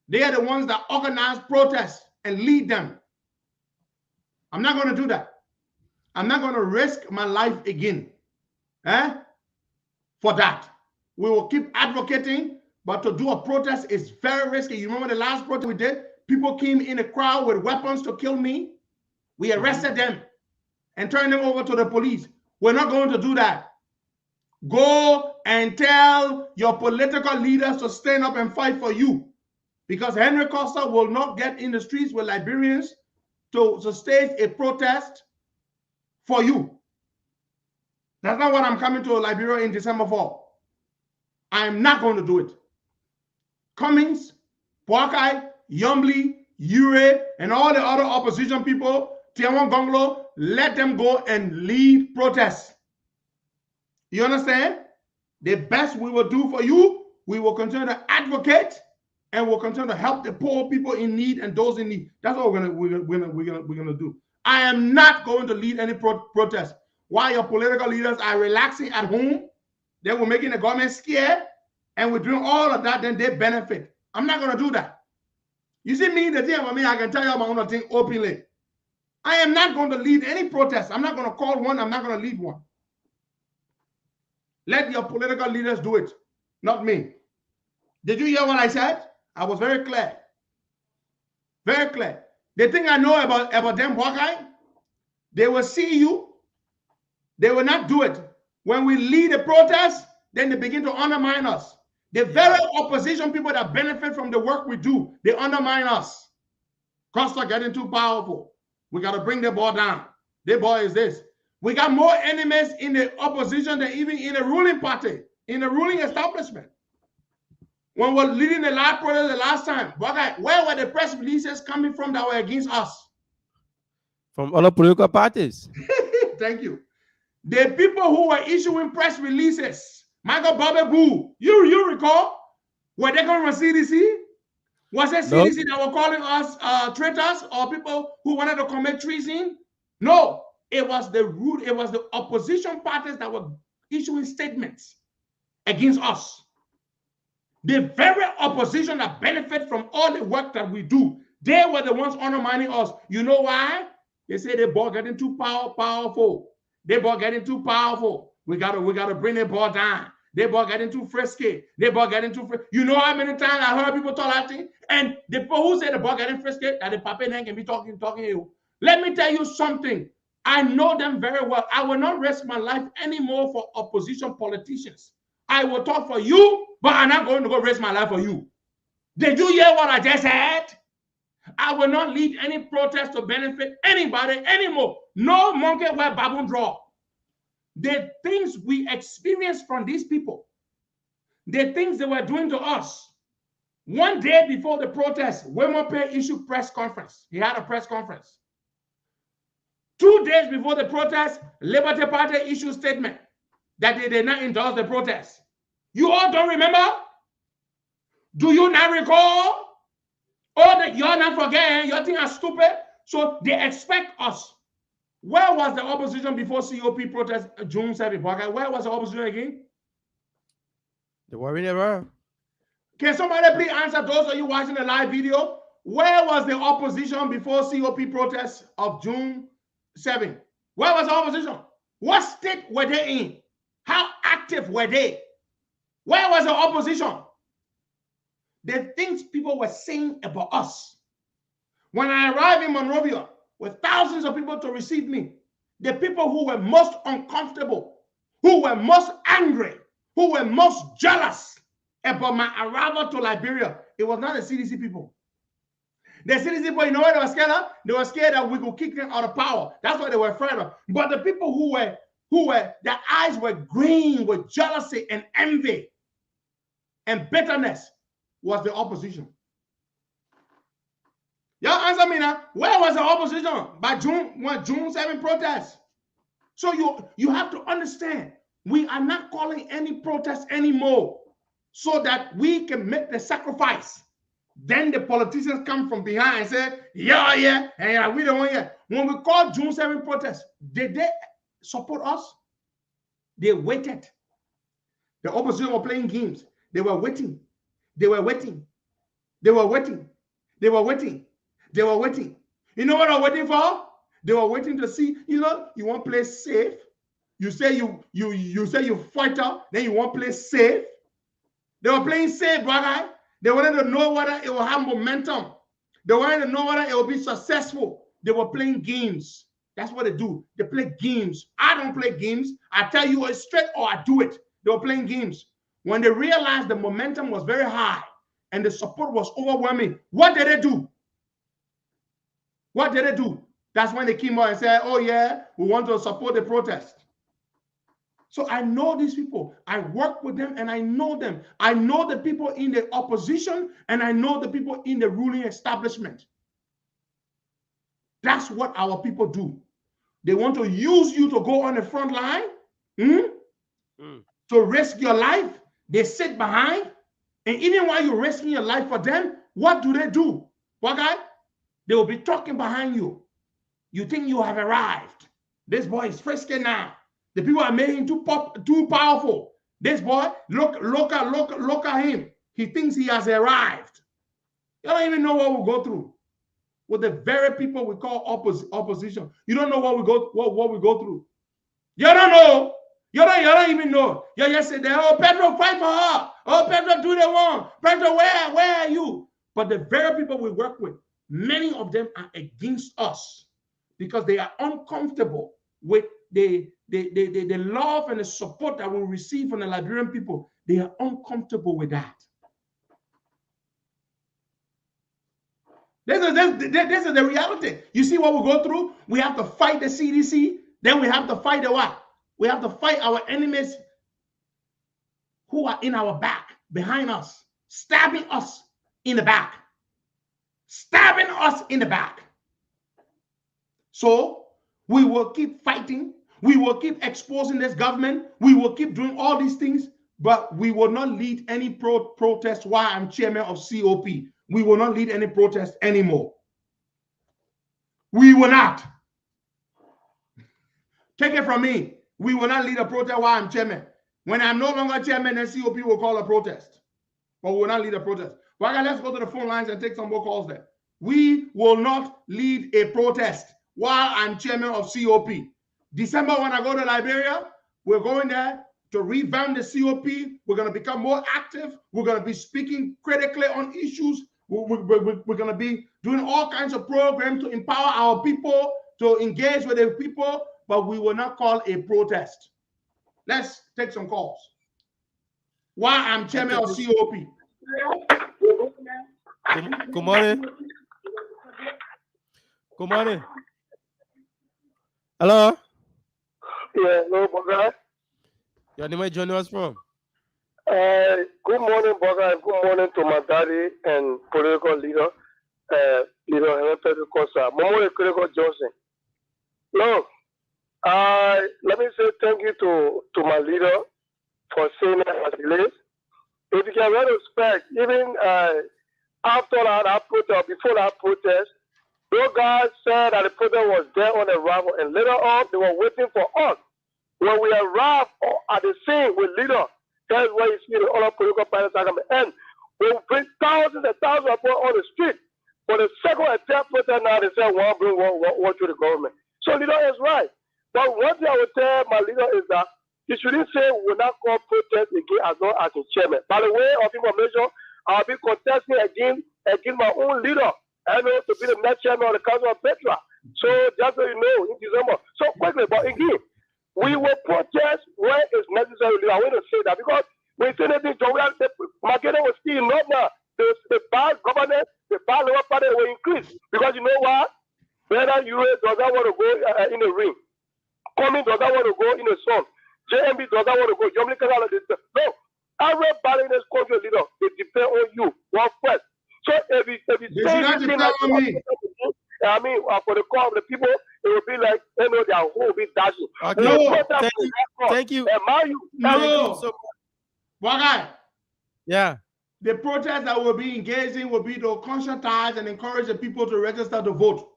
They are the ones that organize protests and lead them. I'm not going to do that. I'm not going to risk my life again for that. We will keep advocating, but to do a protest is very risky. You remember the last protest we did? People came in a crowd with weapons to kill me. We arrested them and turned them over to the police. We're not going to do that. Go and tell your political leaders to stand up and fight for you. Because Henry Costa will not get in the streets with Liberians to stage a protest for you. That's not what I'm coming to Liberia in December for. I am not going to do it. Cummings, Boakai, Yombly, Ure, and all the other opposition people, Tiawan Gonglo, let them go and lead protests. You understand? The best we will do for you, we will continue to advocate and we'll continue to help the poor people in need and those in need. That's what we're gonna do. I am not going to lead any protest. While your political leaders are relaxing at home, they were making the government scared, and we're doing all of that, then they benefit. I'm not going to do that. You see me, the thing about me, I can tell you my own thing openly. I am not going to lead any protest. I'm not going to call one. I'm not going to lead one. Let your political leaders do it, not me. Did you hear what I said? I was very clear. Very clear. The thing I know about them, Hawkeye, they will see you. They will not do it. When we lead a protest, then they begin to undermine us. The very opposition people that benefit from the work we do, they undermine us. Costa getting too powerful. We got to bring the ball down. The ball is this. We got more enemies in the opposition than even in the ruling party, in the ruling establishment. When we're leading the live protest the last time, where were the press releases coming from that were against us? From other political parties. Thank you. The people who were issuing press releases, Michael Babebu, you recall? Were they going to CDC? Was it CDC that were calling us traitors or people who wanted to commit treason? No, it was the opposition parties that were issuing statements against us. The very opposition that benefit from all the work that we do, they were the ones undermining us. You know why? They say the ball getting too powerful. They ball getting too powerful. We gotta bring the ball down. They ball getting too frisky. They ball getting too frisky. You know how many times I heard people talk that thing? And the people who say the ball getting frisky, that the papa then can be talking to you. Let me tell you something. I know them very well. I will not risk my life anymore for opposition politicians. I will talk for you, but I'm not going to go risk my life for you. Did you hear what I just said? I will not lead any protest to benefit anybody anymore. No monkey wear baboon draw. The things we experienced from these people, the things they were doing to us. One day before the protest, Wemope issued press conference. He had a press conference. 2 days before the protest, Liberty Party issued statement that they did not endorse the protest. You all don't remember? Do you not recall? Oh, that you're not forgetting. You think I'm stupid? So they expect us. Where was the opposition before COP protest June 7th? Where was the opposition again? They were in around. Can somebody please answer those of you watching the live video? Where was the opposition before COP protest of June 7th? Where was the opposition? What state were they in? How active were they? Where was the opposition? The things people were saying about us. When I arrived in Monrovia with thousands of people to receive me, the people who were most uncomfortable, who were most angry, who were most jealous about my arrival to Liberia, it was not the CDC people. The CDC people, you know what they were scared of? They were scared that we could kick them out of power. That's what they were afraid of. But the people who were, their eyes were green with jealousy and envy and bitterness was the opposition. Y'all answer me now. Where was the opposition by June 7th protest? So you have to understand, we are not calling any protest anymore so that we can make the sacrifice. Then the politicians come from behind and say, yeah, and we don't want you. When we called June 7th protest, did they support us? They waited. The opposition were playing games. They were waiting. They were waiting. They were waiting. They were waiting. They were waiting. You know what they were waiting for? They were waiting to see, you want to play safe. You say you say you fight out, then you want to play safe. They were playing safe, brother. They wanted to know whether it will have momentum. They wanted to know whether it will be successful. They were playing games. That's what they do. They play games. I don't play games. I tell you it's straight or I do it. They were playing games. When they realized the momentum was very high and the support was overwhelming, what did they do? What did they do? That's when they came out and said, oh yeah, we want to support the protest. So I know these people. I work with them and I know them. I know the people in the opposition and I know the people in the ruling establishment. That's what our people do. They want to use you to go on the front line, to risk your life. They sit behind. And even while you're risking your life for them, what do? What guy? They will be talking behind you. You think you have arrived. This boy is frisky now. The people are making him too powerful. This boy, look at him. He thinks he has arrived. You don't even know what we'll go through with the very people we call opposition. You don't know what we go through. You don't know. You don't even know. You just say, oh, Pedro, fight for her. Oh, Pedro, do the one. Pedro, where are you? But the very people we work with, many of them are against us because they are uncomfortable with the love and the support that we receive from the Liberian people. They are uncomfortable with that. This is the reality. You see what we go through? We have to fight the CDC. Then we have to fight the what? We have to fight our enemies who are in our back, behind us, stabbing us in the back. Stabbing us in the back. So we will keep fighting. We will keep exposing this government. We will keep doing all these things, but we will not lead any protest while I'm chairman of COP. We will not lead any protest anymore. We will not. Take it from me. We will not lead a protest while I'm chairman. When I'm no longer chairman, then COP will call a protest. But we will not lead a protest. Well, let's go to the phone lines and take some more calls there. We will not lead a protest while I'm chairman of COP. December, when I go to Liberia, we're going there to revamp the COP. We're going to become more active. We're going to be speaking critically on issues. We're going to be doing all kinds of programs to empower our people, to engage with the people, but we will not call a protest. Let's take some calls. While I'm chairman of COP. Good morning. Good morning. Hello? Yeah, no, Boga. Your name is joining us from? Good morning, Boga. Good morning to my daddy and political leader, Costa. Mama Critical Johnson. No, let me say thank you to my leader for saying that as it is. If you can respect, even after that protest, before that protest, those guys said that the protest was there on arrival, and later on they were waiting for us. When we arrived at the scene with leader, that's where you see the other political parties are coming. And we bring thousands and thousands of people on the street. For the second and third protest now, they say one bring one to the government. So leader is right. But one thing I would tell my leader is that you shouldn't say we will not call protest again as long as a chairman. By the way of information, I'll be contesting again my own leader. I know to be the next chairman of the Council of Petra. So just so you know, in December. So quickly, but again, we will protest where it's necessary. I want to say that because we say that the market was still not now. The bad governance, the bad lower party will increase. Because you know what? Whether US does not want to go in the ring, Cummings does not want to go in the sun, JMB does not want to go, Jamaica, no. Everybody in this country, leader, they depend on you. One first. So if you say anything like I mean, for the call of the people, it will be like, they know their whole will be dashing. Okay. No, thank you. No. Why? Yeah. The protest that will be engaged in will be to conscientize and encourage the people to register to vote.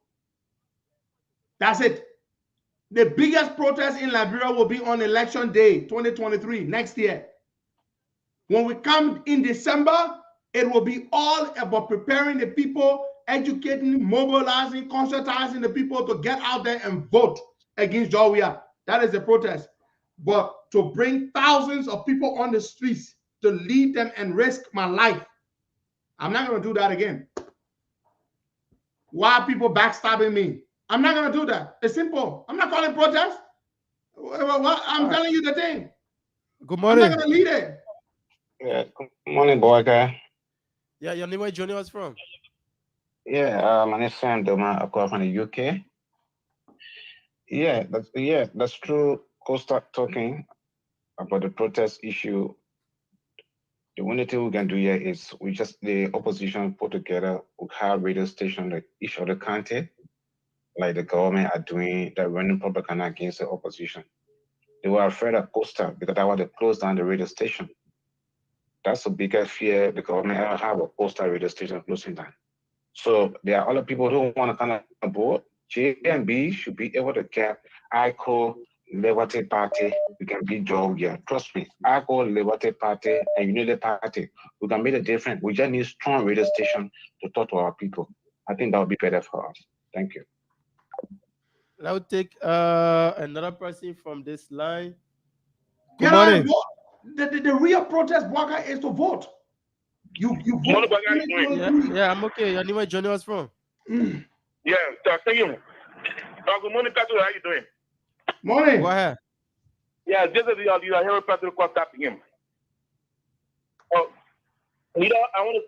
That's it. The biggest protest in Liberia will be on election day 2023, next year. When we come in December, it will be all about preparing the people, educating, mobilizing, conscientizing the people to get out there and vote against Jawia. That is the protest. But to bring thousands of people on the streets to lead them and risk my life, I'm not going to do that again. Why are people backstabbing me? I'm not going to do that. It's simple. I'm not calling protest. I'm telling you the thing. Good morning. I'm not going to lead it. Yeah, good morning, boy guy. Yeah, your name is Johnny was from? Yeah, my name is Sam Doma. I call from the UK. Yeah, that's true. Costa talking about the protest issue. The only thing we can do here is the opposition put together, we have radio station like each other county, like the government are doing, that running propaganda against the opposition. They were afraid of Costa because I want to close down the radio station. That's the biggest fear the government ever have, a Costa radio station closing down. So there are other people who want to kind of vote. JMB should be able to get ICO, Liberty Party, we can be Georgia. Trust me, ICO, Liberty Party, and Unity Party, we can make a difference. We just need strong radio station to talk to our people. I think that would be better for us. Thank you. I'll take another person from this line. Good Get morning. The real protest, Waka, is to vote. You vote. Yeah, I'm okay. Your name is Johnny was from? Yeah, thank you. Good morning, Patrick. How you doing? Morning. Go ahead. Yeah, this is your leader, Henry Patrick, contacting him. Leader, I want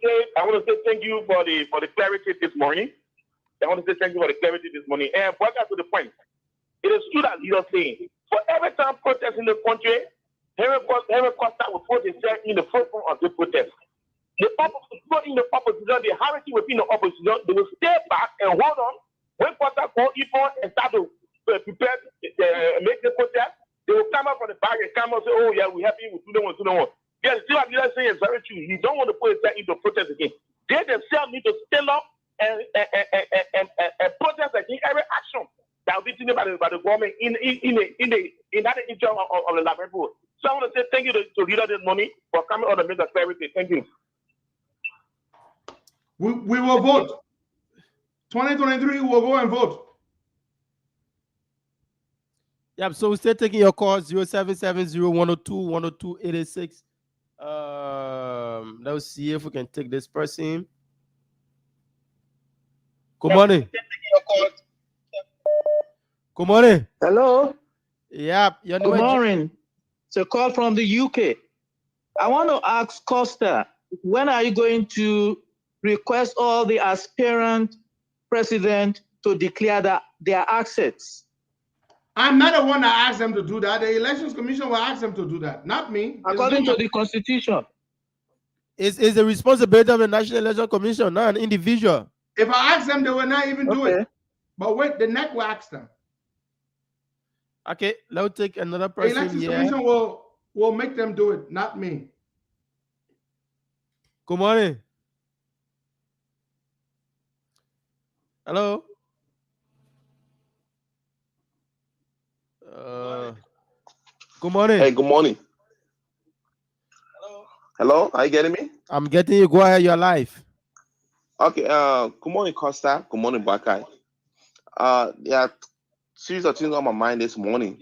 to say thank you for the clarity this morning. I want to say thank you for the clarity this morning. And back to the point, it is true that leader saying for every time protest in the country, Henry Costa will put himself in the forefront of the protest. The opposition, the hierarchy within the opposition, they will stay back and hold on. When Costa go on and start to prepare, make the protest, they will come up from the back and come and say, oh yeah, we're happy with 2-1. Yes, what you are saying is very true. You don't want to put yourself into protest again. They themselves need to stand up and protest against every action that will be taken by the government in that interest of the Liberia people. So I want to say thank you to leader this morning for coming on the major clarity. Thank you. We will vote. 2023, we will go and vote. Yeah, so we're still taking your call 0770-102-102-886. Let's see if we can take this person. Good morning. Good morning. Hello. Yeah, your name Good morning. It's a call from the UK. I want to ask Costa, when are you going to request all the aspirant president to declare that their assets. I'm not the one that asked them to do that. The Elections Commission will ask them to do that, not me. According to the Constitution. It's the responsibility of the National Election Commission, not an individual. If I ask them, they will not even do it. But wait, the NEC will ask them. Okay, let's take another The person Elections here. Commission will make them do it, not me. Good morning. Hello. Good morning. Hey, good morning. Hello, are you getting me? I'm getting you. Go ahead, you're live. Okay. Good morning, Costa. Good morning, Bakai. There are series of things on my mind this morning.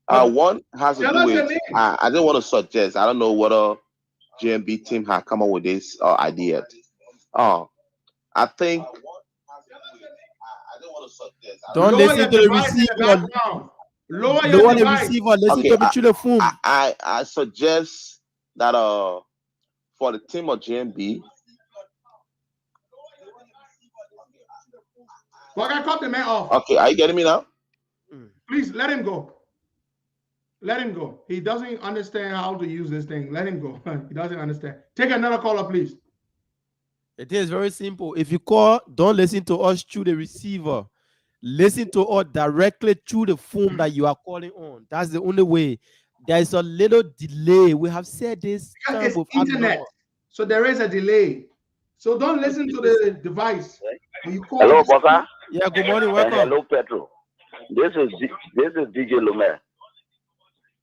One has to do with I didn't want to suggest. I don't know whether GMB team had come up with this idea. I think. Don't listen to the receiver. Lower the receiver. Listen to me through the phone. I suggest that for the team of GMB. Well, I cut the man off. Okay, are you getting me now? Please let him go. Let him go. He doesn't understand how to use this thing. Let him go. He doesn't understand. Take another caller, please. It is very simple. If you call, don't listen to us through the receiver. Listen to us directly through the phone that you are calling on. That's the only way. There is a little delay. We have said this. It's internet. So there is a delay. So don't listen to the device. When you call Hello, Bossa. Yeah, good morning. Welcome. Hello, Pedro. This is DJ Lumer.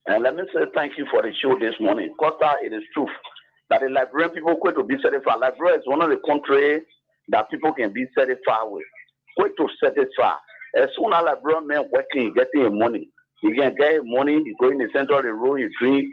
And let me say thank you for the show this morning. Costa, it is truth that the Liberian people quit to be satisfied. Liberia is one of the countries that people can be satisfied with. Quit to satisfy. As soon as Liberian men working, getting money, he can get money, he go in the center of the road, he drink,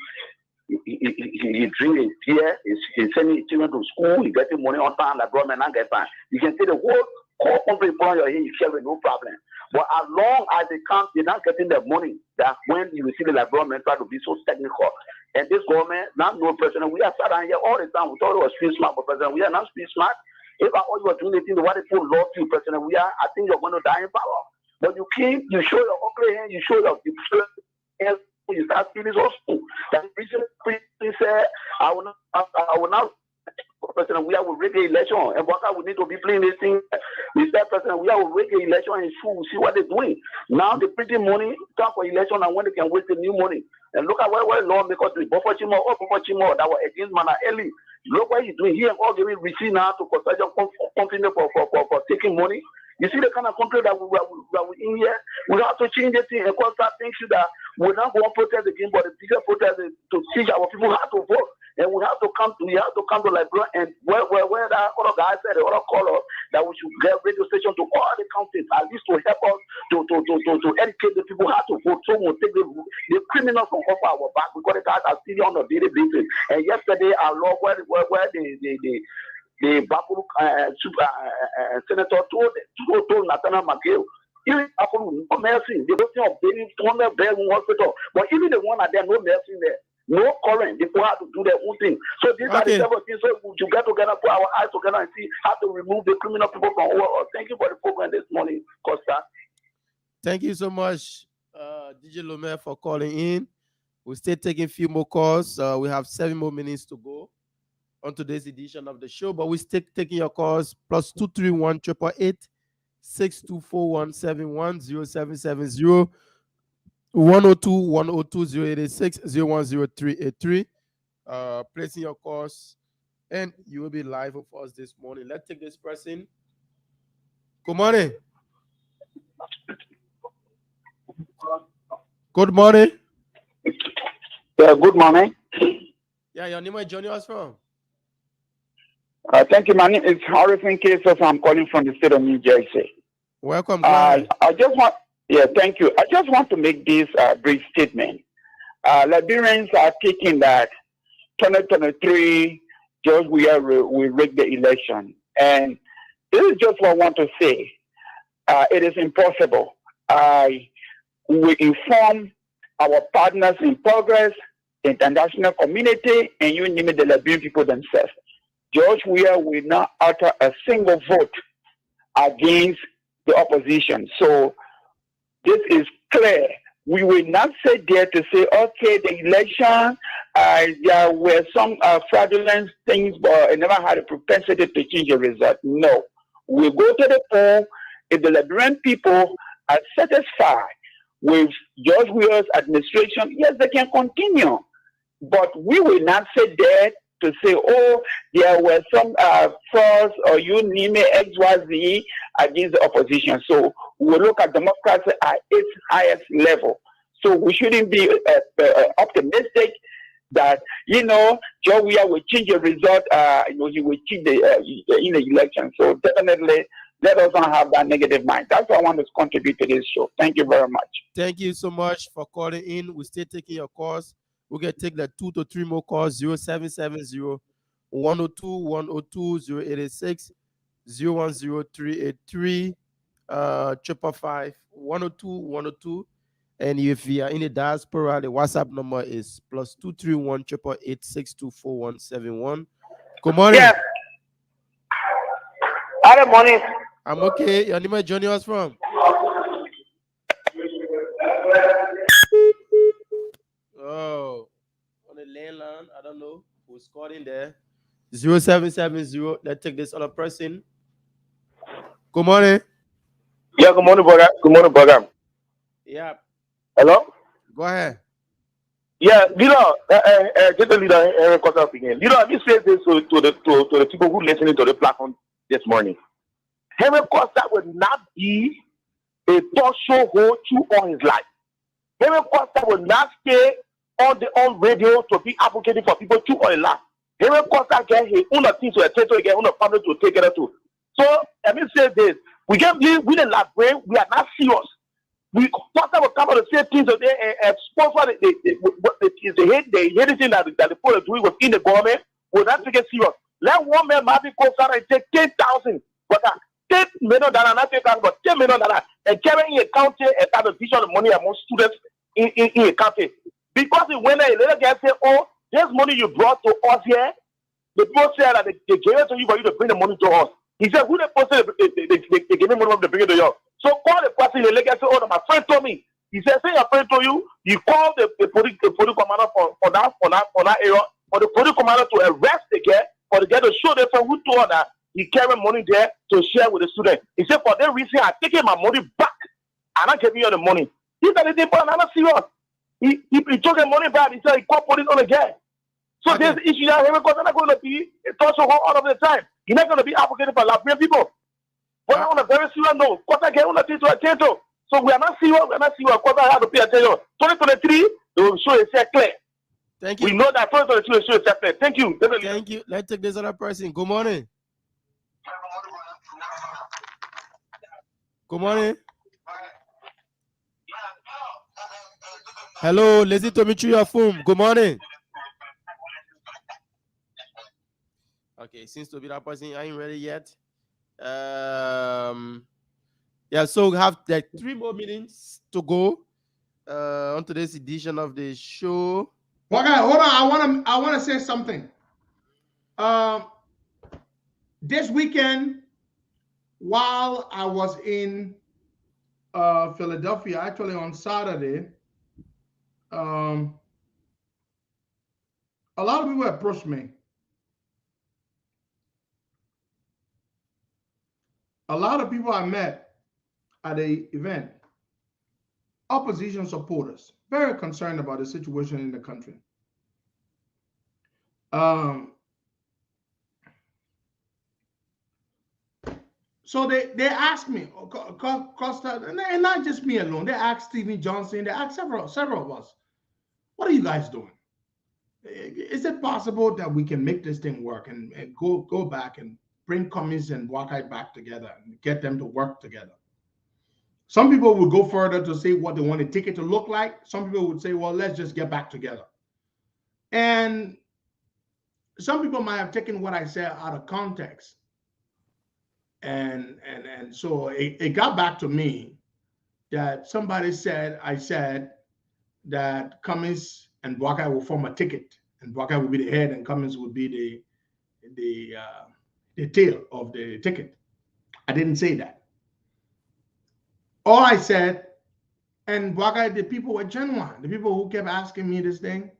he drink his beer, he send his children to school, he getting money on time, Liberian men not get time. You can see the whole country on your head, you share with no problem. But as long as they can't, they're not getting the money, that's when you see the Liberian men try to be so technical. And this government, not no president, we are sat down here all the time. We thought it was street smart, but president, we are not street smart. If all you are doing anything, what they put law to you, president, I think you're going to die in power. But you keep, you show your ugly hand, you show your hands, you start feeling so school. That reason said, I will not. President, we are with regular election, and what we need to be playing this thing. We said, President, we are with regular election in school. See what they're doing. Now they printing money, time for election, and when they can waste the new money. And look at what lawmakers do. Buffer Chimo that was against Mana Eli. Look what he's doing. He and all giving receipt now to Costa Show company for taking money. You see the kind of country that we're in here. We have to change the thing and Costa thinks that we're not going to protest again, but the bigger protest is to teach our people how to vote. And we have to come to Liberia and where that other guy said, the other caller, that we should get radio station to all the counties, at least to help us to educate the people how to vote. So we'll take the criminals from off our back because the guys are still on a daily basis. And yesterday, our law where the Baku senator told Nathaniel McGill, even Apple no mercy. They don't think of building 200 bed hospital, but even the one that there no mercy there. No current. People have to do their own thing. So these are the several things. So you get together, put our eyes together, and see how to remove the criminal people from over. Thank you for the program this morning, Costa. Thank you so much, DJ Lomer, for calling in. We'll stay taking a few more calls. We have 7 more minutes to go on today's edition of the show, but we still taking your calls. Plus 231 888 6241 710 102 102 0886 010383. Placing your calls, and you will be live with us this morning. Let's take this person. Good morning. Good morning. Yeah, good morning. Yeah, your name, where you joining us from? Thank you. My name is Harrison Cases. I'm calling from the state of New Jersey. Welcome. I just want. Yeah, thank you. I just want to make this brief statement. Liberians are thinking that 2023, just we rig the election. And this is just what I want to say. It is impossible. We inform our partners in progress, the international community, and you name it, the Liberian people themselves. George Weah will not utter a single vote against the opposition. So this is clear. We will not sit there to say, okay, the election, there were some fraudulent things, but it never had a propensity to change the result. No. We go to the poll. If the Liberian people are satisfied with George Weah's administration, yes, they can continue. But we will not sit there to say, oh, there were some frauds or you name it, XYZ against the opposition. So we look at democracy at its highest level. So we shouldn't be optimistic that, George Weah will change the result, he will change in the election. So definitely, let us not have that negative mind. That's what I want to contribute to this show. Thank you very much. Thank you so much for calling in. We're still taking your calls. We're going to take the 2 to 3 more calls. 0770 102 102 0886 010383 555 102 102. And if you are in the diaspora, the WhatsApp number is +231 888 624171. Good morning. Yeah. Good morning. I'm okay. Your name is joining us from? Oh, on the landline. I don't know who's calling there. 0770. Let's take this other person. Good morning. Yeah, good morning, brother. Good morning, brother. Yeah. Hello? Go ahead. Yeah, get the leader, Aaron Costa again. Let me say this to the people who listening to the platform this morning. Henry Costa would not be a talk show host all his life. Henry Costa will not stay on radio to be advocating for people to all his life. Henry Costa get his own things to attend to, get own family to take care of too. So let me say this: we can't believe we the Library. We are not serious. We Costa will come out and say things today and sponsor the anything that the people are doing within the government. Will not take it serious. Let one man maybe go and take 10,000, but $10 million, not 10,000, but $10 million, and carrying a county and have a vision of money among students in a county. Because when a little guy say, oh, this money you brought to us here, the people say that they gave it to you for you to bring the money to us. He said, who the person they gave me money to bring it to you? So call the person in the leg and say, oh, my friend told me. He said, say your friend told you, you call the police commander for that area, for the police commander to arrest the guy, for the guy to show them who told that he carried money there to share with the student. He said, for that reason, I'm taking my money back. I'm not giving you the money. He said, I'm not serious. He took the money back. He said, he called police on the guy. So there's issue that because I'm not going to be touch all of the time. You're not going to be advocating for Liberian people. But on a very serious note, Costa get on the thing to attend to. So we are not serious. Costa have to pay attention. 2023, they will show itself clear. Thank you. We know that 2023 will show itself clear. Thank you. Thank you. Let's take this other person. Good morning. Good morning. Hello, listen to me through your phone. Good morning. Okay, seems to be that person. I ain't ready yet. Yeah, so we have like 3 more minutes to go on today's edition of the show. Hold on. I want to say something. This weekend, while I was in Philadelphia, actually on Saturday, a lot of people approached me. A lot of people I met at the event, opposition supporters, very concerned about the situation in the country. So they asked me, Costa, and not just me alone. They asked Stephen Johnson. They asked several of us, what are you guys doing? Is it possible that we can make this thing work and go back and bring Cummings and Wakai back together and get them to work together? Some people would go further to say what they want the ticket to look like. Some people would say, well, let's just get back together. And some people might have taken what I said out of context. And so it got back to me that somebody said, I said that Cummings and Wakai will form a ticket, and Wakai will be the head and Cummings will be the tail of the ticket. I didn't say that. All I said, and Bwakai, the people were genuine. The people who kept asking me this thing,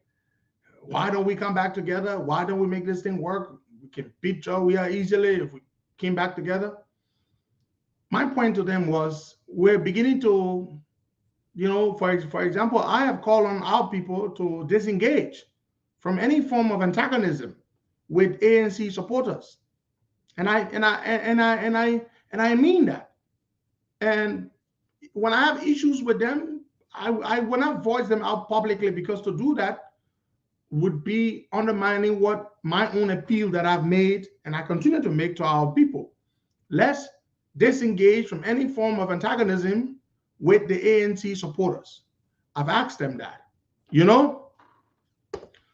why don't we come back together? Why don't we make this thing work? We can beat Joe we are easily if we came back together. My point to them was, we're beginning to, for example, I have called on our people to disengage from any form of antagonism with ANC supporters, and I mean that. And when I have issues with them, I will not voice them out publicly, because to do that would be undermining what my own appeal that I've made and I continue to make to our people. Let's disengage from any form of antagonism with the ANC supporters. I've asked them that,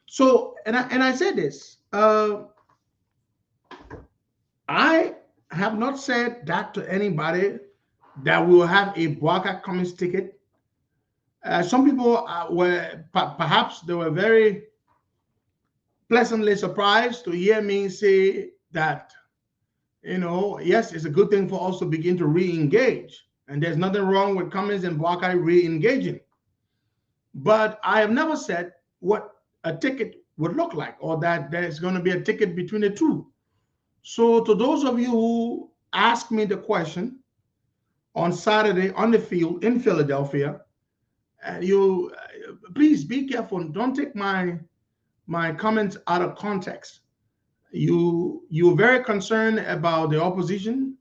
So, and I said this, I have not said that to anybody, that we will have a Bwaka Cummings ticket. Some people perhaps they were very pleasantly surprised to hear me say that, yes, it's a good thing for us to begin to re-engage. And there's nothing wrong with Cummings and Bwaka re-engaging. But I have never said what a ticket would look like, or that there's going to be a ticket between the two. So to those of you who asked me the question on Saturday on the field in Philadelphia, you please be careful. Don't take my comments out of context. You're very concerned about the opposition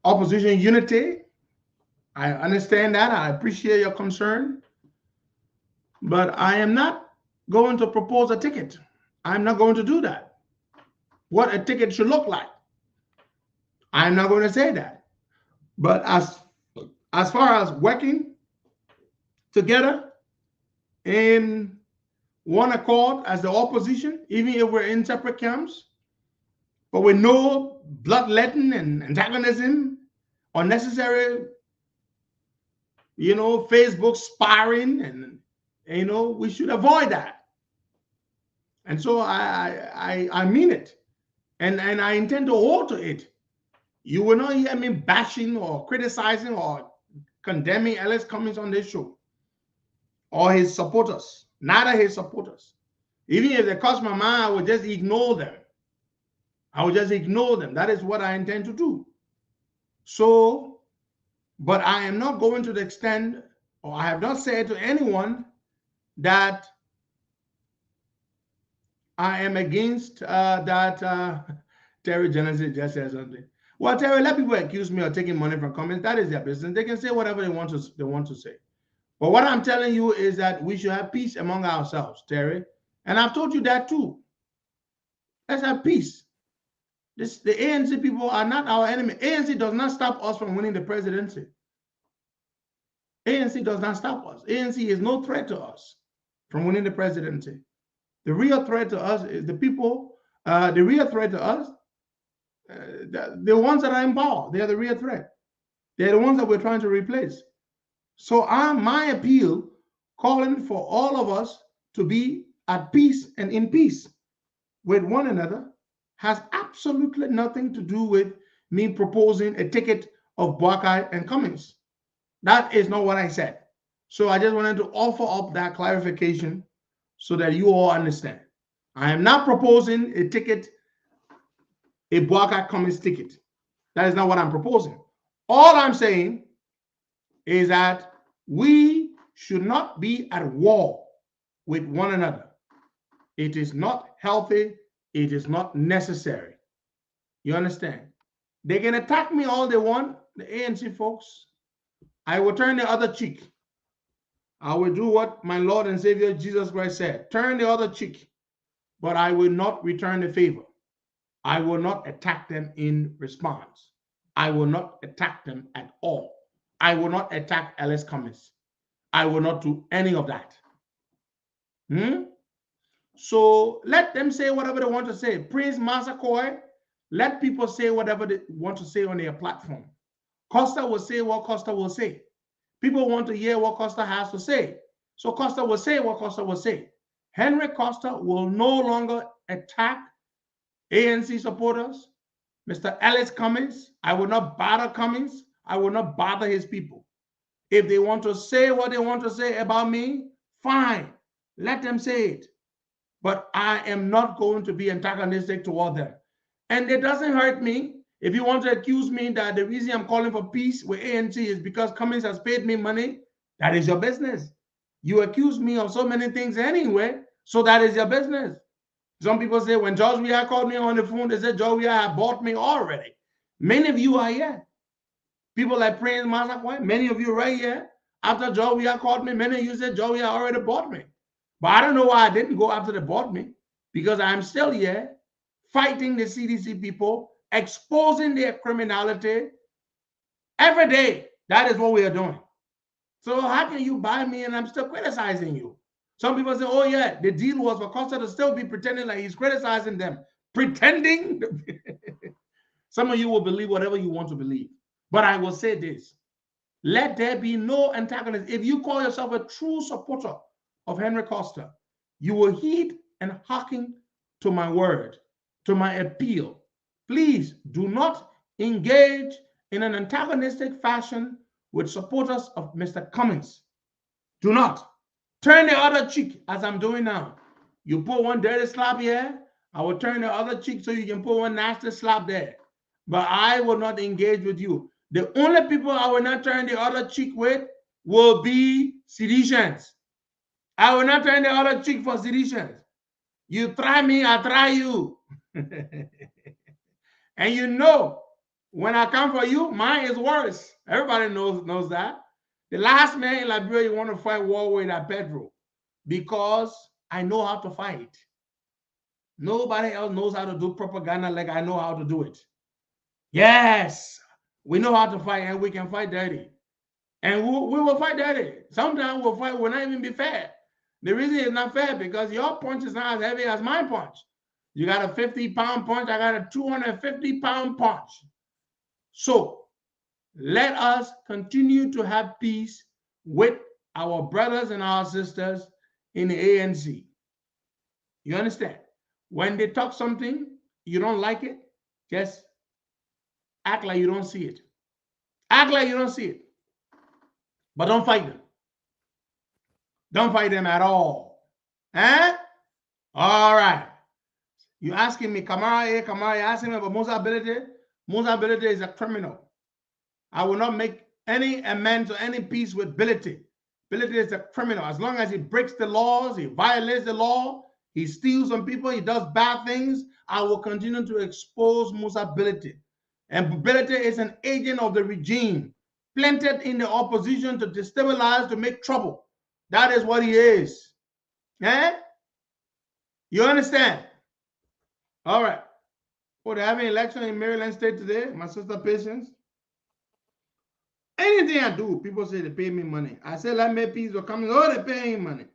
unity. I understand that. I appreciate your concern. But I am not going to propose a ticket. I'm not going to do that. What a ticket should look like, I'm not going to say that. But as far as working together in one accord as the opposition, even if we're in separate camps, but with no bloodletting and antagonism, unnecessary, Facebook sparring, and we should avoid that. And so I mean it, and I intend to hold to it. You will not hear me bashing or criticizing or condemning Ellis Cummings on this show, or his supporters, neither his supporters. Even if they cross my mind, I will just ignore them. That is what I intend to do. So, but I am not going to the extent, or I have not said to anyone that I am against that. Terry Genesis just said something. Well, Terry, let people accuse me of taking money from Cummings. That is their business. They can say whatever they want to say. But what I'm telling you is that we should have peace among ourselves, Terry. And I've told you that too. Let's have peace. The ANC people are not our enemy. ANC does not stop us from winning the presidency. ANC does not stop us. ANC is no threat to us from winning the presidency. The real threat to us is the people. The real threat to us, the ones that are in power, they are the real threat. They're the ones that we're trying to replace. So my appeal, calling for all of us to be at peace and in peace with one another, has absolutely nothing to do with me proposing a ticket of Bwaka and Cummings. That is not what I said. So I just wanted to offer up that clarification so that you all understand. I am not proposing a ticket, a Bwaka Cummings ticket. That is not what I'm proposing. All I'm saying is that we should not be at war with one another. It is not healthy. It is not necessary. You understand? They can attack me all they want, the ANC folks. I will turn the other cheek. I will do what my Lord and Savior Jesus Christ said. Turn the other cheek, but I will not return the favor. I will not attack them in response. I will not attack them at all. I will not attack Ellis Cummings. I will not do any of that. So let them say whatever they want to say. Prince Massacoy, let people say whatever they want to say on their platform. Costa will say what Costa will say. People want to hear what Costa has to say. So Costa will say what Costa will say. Henry Costa will no longer attack ANC supporters. Mr. Ellis Cummings. I will not bother Cummings. I will not bother his people. If they want to say what they want to say about me, fine. Let them say it. But I am not going to be antagonistic toward them. And it doesn't hurt me. If you want to accuse me that the reason I'm calling for peace with ANC is because Cummings has paid me money, that is your business. You accuse me of so many things anyway, so that is your business. Some people say when George Weah called me on the phone, they said George Weah had bought me already. Many of you are here. People like Prince Massaquoi, many of you right here. After George Weah called me, many of you said George Weah already bought me. But I don't know why I didn't go after they bought me, because I'm still here fighting the CDC people, exposing their criminality every day. That is what we are doing. So how can you buy me and I'm still criticizing you? Some people say, oh yeah, the deal was for Costa to still be pretending like he's criticizing them. Pretending? Some of you will believe whatever you want to believe. But I will say this. Let there be no antagonism. If you call yourself a true supporter of Henry Costa, you will heed and hearken to my word, to my appeal. Please do not engage in an antagonistic fashion with supporters of Mr. Cummings. Do not. Turn the other cheek, as I'm doing now. You put one dirty slap here, I will turn the other cheek so you can put one nasty slap there. But I will not engage with you. The only people I will not turn the other cheek with will be seditions. I will not turn the other cheek for seditions. You try me, I try you. And you know, when I come for you, mine is worse. Everybody knows that. The last man in Liberia you want to fight war with at Pedro, because I know how to fight. Nobody else knows how to do propaganda like I know how to do it. Yes, we know how to fight, and we can fight dirty. And we will fight dirty. Sometimes we'll fight, will not even be fair. The reason it's not fair because your punch is not as heavy as my punch. You got a 50-pound punch, I got a 250-pound punch. So let us continue to have peace with our brothers and our sisters in the ANC. You understand? When they talk something, you don't like it, just act like you don't see it. Act like you don't see it. But don't fight them. Don't fight them at all. Eh? All right. You asking me, Kamara, Kamara, you're asking me about Musa Ability? Musa Ability is a criminal. I will not make any amends or any peace with Ability. Ability is a criminal. As long as he breaks the laws, he violates the law, he steals from people, he does bad things, I will continue to expose Musa Ability. And Ability is an agent of the regime, planted in the opposition to destabilize, to make trouble. That is what he is. Eh? You understand? All right. Oh, they're having an election in Maryland State today. My sister Patience. Anything I do, people say they pay me money. I say, let me peace will come. Oh, they paying money.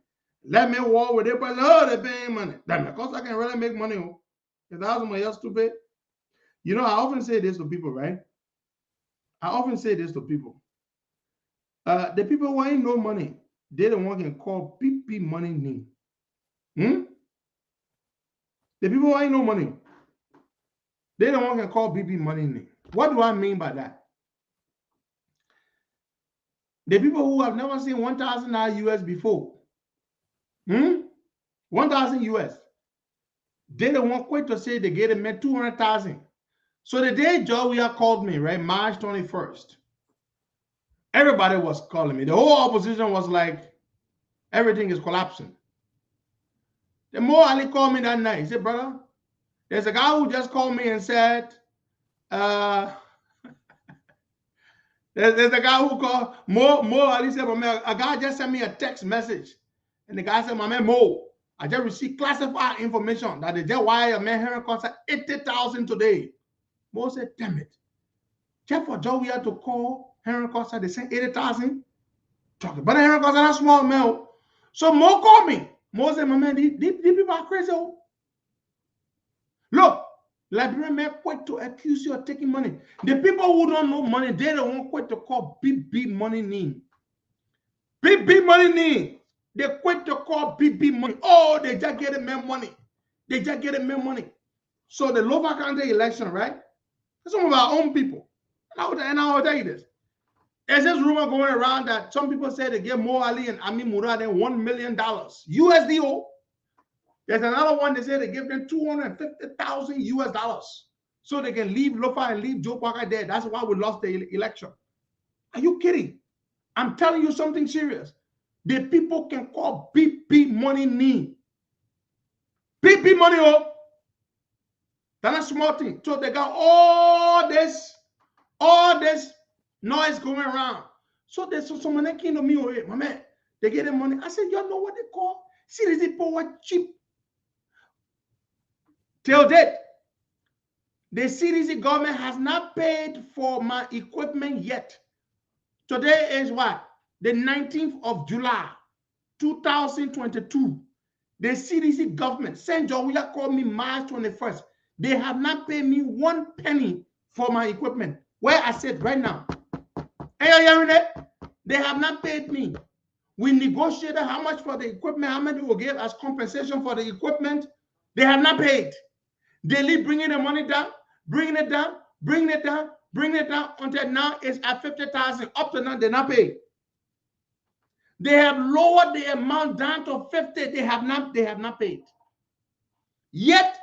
Let me war with it, but oh, they paying money. Damn, of course I can really make money. If that was my else stupid. You know, I often say this to people, right? I often say this to people. The people who ain't no money, they don't want to call PP money name. The people who ain't no money, they don't want to call PP money name. What do I mean by that? The people who have never seen $1,000 US before, 1,000 US, they don't want quite to say they get it 200,000. So the day Joe Weah called me, right, March 21st, everybody was calling me. The whole opposition was like, everything is collapsing. The more Ali called me that night, he said, brother, there's a guy who just called me and said, there's a guy who called, Mo Ali said, a guy just sent me a text message. And the guy said, my man Mo, I just received classified information that they just wired a man Henry Costa 80,000 today. Mo said, damn it. Just for Joe Weah to call Henry Costa, they sent 80,000. But Henry Costa not small man. So Mo called me. Mo said, my man, these people are crazy. Look, Liberian men quit to accuse you of taking money. The people who don't know money, they don't want quit to call big money name. Big money name. They quit to call big money. Oh, they just getting more money. They just getting more money. So the local county election, right? Some of our own people. And I will tell you this. There's this rumor going around that some people say they give Mo Ali and Amin Murad $1 million USD. There's another one they say they give them $250,000 so they can leave Lofa and leave Joe Parker there. That's why we lost the election. Are you kidding? I'm telling you something serious. The people can call BP money knee. BP money, oh. That's a small thing. So they got all this noise going around. So there's someone that came to me, oh, hey, my man, they get the money. I said, you know what they call? Seriously, power cheap. Till date, the CDC government has not paid for my equipment yet. Today is what? The 19th of July, 2022. The CDC government, St. Georgia called me March 21st. They have not paid me 1 penny for my equipment. Where I said right now. Are you hearing it? They have not paid me. We negotiated how much for the equipment, how much we will give as compensation for the equipment. They have not paid. They leave bringing the money down, bringing it down, bringing it down, bringing it down until now it's at 50,000. Up to now, they're not paid. They have lowered the amount down to 50. They have not paid. Yet,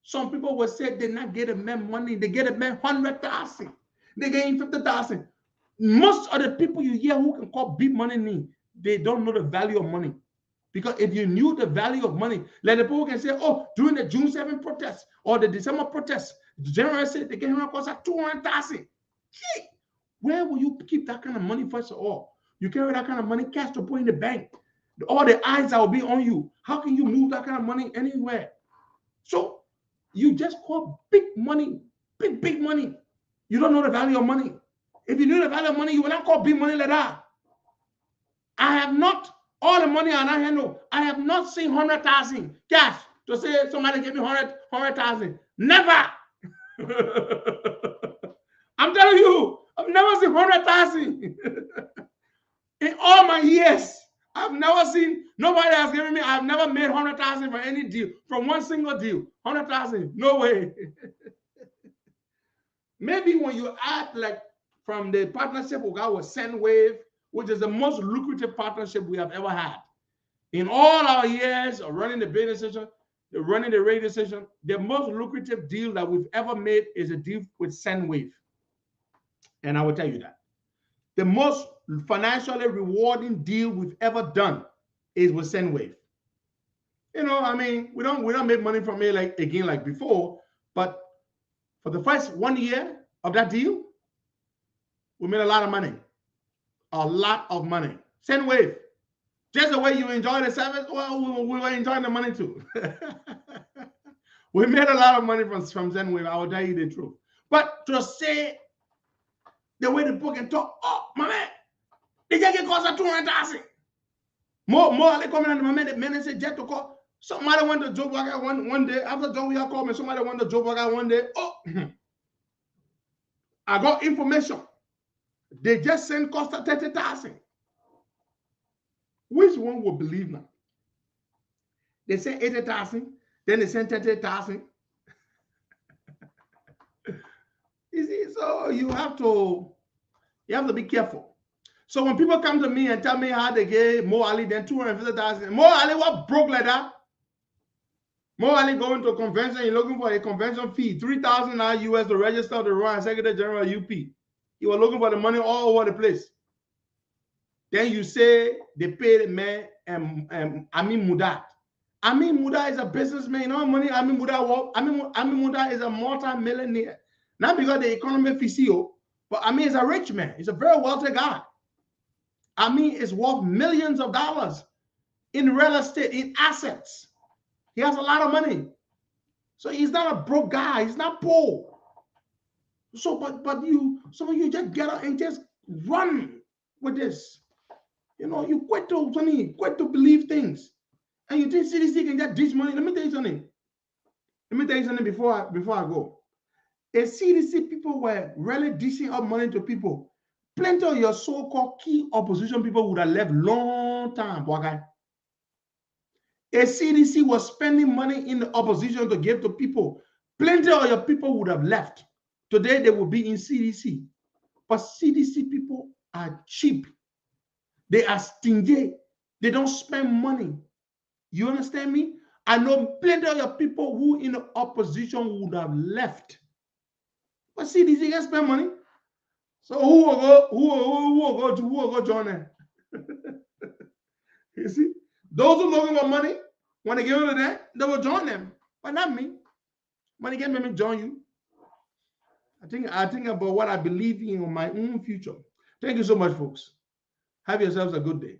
some people will say they not get a man money. They get a man 100,000. They getting 50,000. Most of the people you hear who can call big money, they don't know the value of money. Because if you knew the value of money, like the people can say, oh, during the June 7th protest or the December protest, the general said they get cost at 200,000. Hey, where will you keep that kind of money first of all? You carry that kind of money cash to put in the bank. All the eyes that will be on you. How can you move that kind of money anywhere? So you just call big money, big money. You don't know the value of money. If you knew the value of money, you would not call big money like that. I have not, all the money I handle, I have not seen 100,000 cash to say somebody give me 100,000. Never. I'm telling you, I've never seen 100,000. In all my years, I've never seen, nobody has given me, I've never made 100,000 for any deal, from one single deal. 100,000, no way. Maybe when you add like from the partnership we got with Sendwave, which is the most lucrative partnership we have ever had. In all our years of running the business station, running the radio station, the most lucrative deal that we've ever made is a deal with Sendwave. And I will tell you that. The most financially rewarding deal we've ever done is with Sendwave. You know, I mean, we don't make money from it like before, but for the first 1 year of that deal, we made a lot of money. A lot of money. Sendwave. Just the way you enjoy the service, well, we were enjoying the money too. We made a lot of money from Sendwave. I will tell you the truth. But to say the way the book can talk, oh, my man, they just get cost of 200,000. More they coming on my man, the man said, just to call. Somebody went to Joe Burger one day. After Joe Burger called me, somebody went to Joe Burger one day. Oh, I got information. They just sent Costa 30,000. Which one will believe now? They sent 80,000, then they sent 30,000. You see, so you have to be careful. So when people come to me and tell me how they gave Mo Ali then 250,000, Mo Ali was broke like that. Mo Ali going to a convention, you're looking for a convention fee, $3,000 US to register to run Secretary General UP. You were looking for the money all over the place. Then you say they paid a man Amin Mudad. Amin Mudad is a businessman. You know how money Amin Mudad was? Amin Mudad is a multi-millionaire. Not because the economy physio, but Amin is a rich man. He's a very wealthy guy. Amin is worth millions of dollars in real estate, in assets. He has a lot of money. So he's not a broke guy. He's not poor. So, but some of you just get out and just run with this. You know, you quit to believe things. And you think CDC can just ditch money. Let me tell you something. Before I go. If CDC people were really dishing out money to people, plenty of your so-called key opposition people would have left long time, okay? If CDC was spending money in the opposition to give to people, plenty of your people would have left. Today they will be in CDC. But CDC people are cheap. They are stingy. They don't spend money. You understand me? I know plenty of your people who in the opposition would have left. But CDC can spend money. So who will go join them? You see? Those who looking for money, when they give it to that, they will join them. But not me. Money can make me join you. I think about what I believe in my own future. Thank you so much, folks. Have yourselves a good day.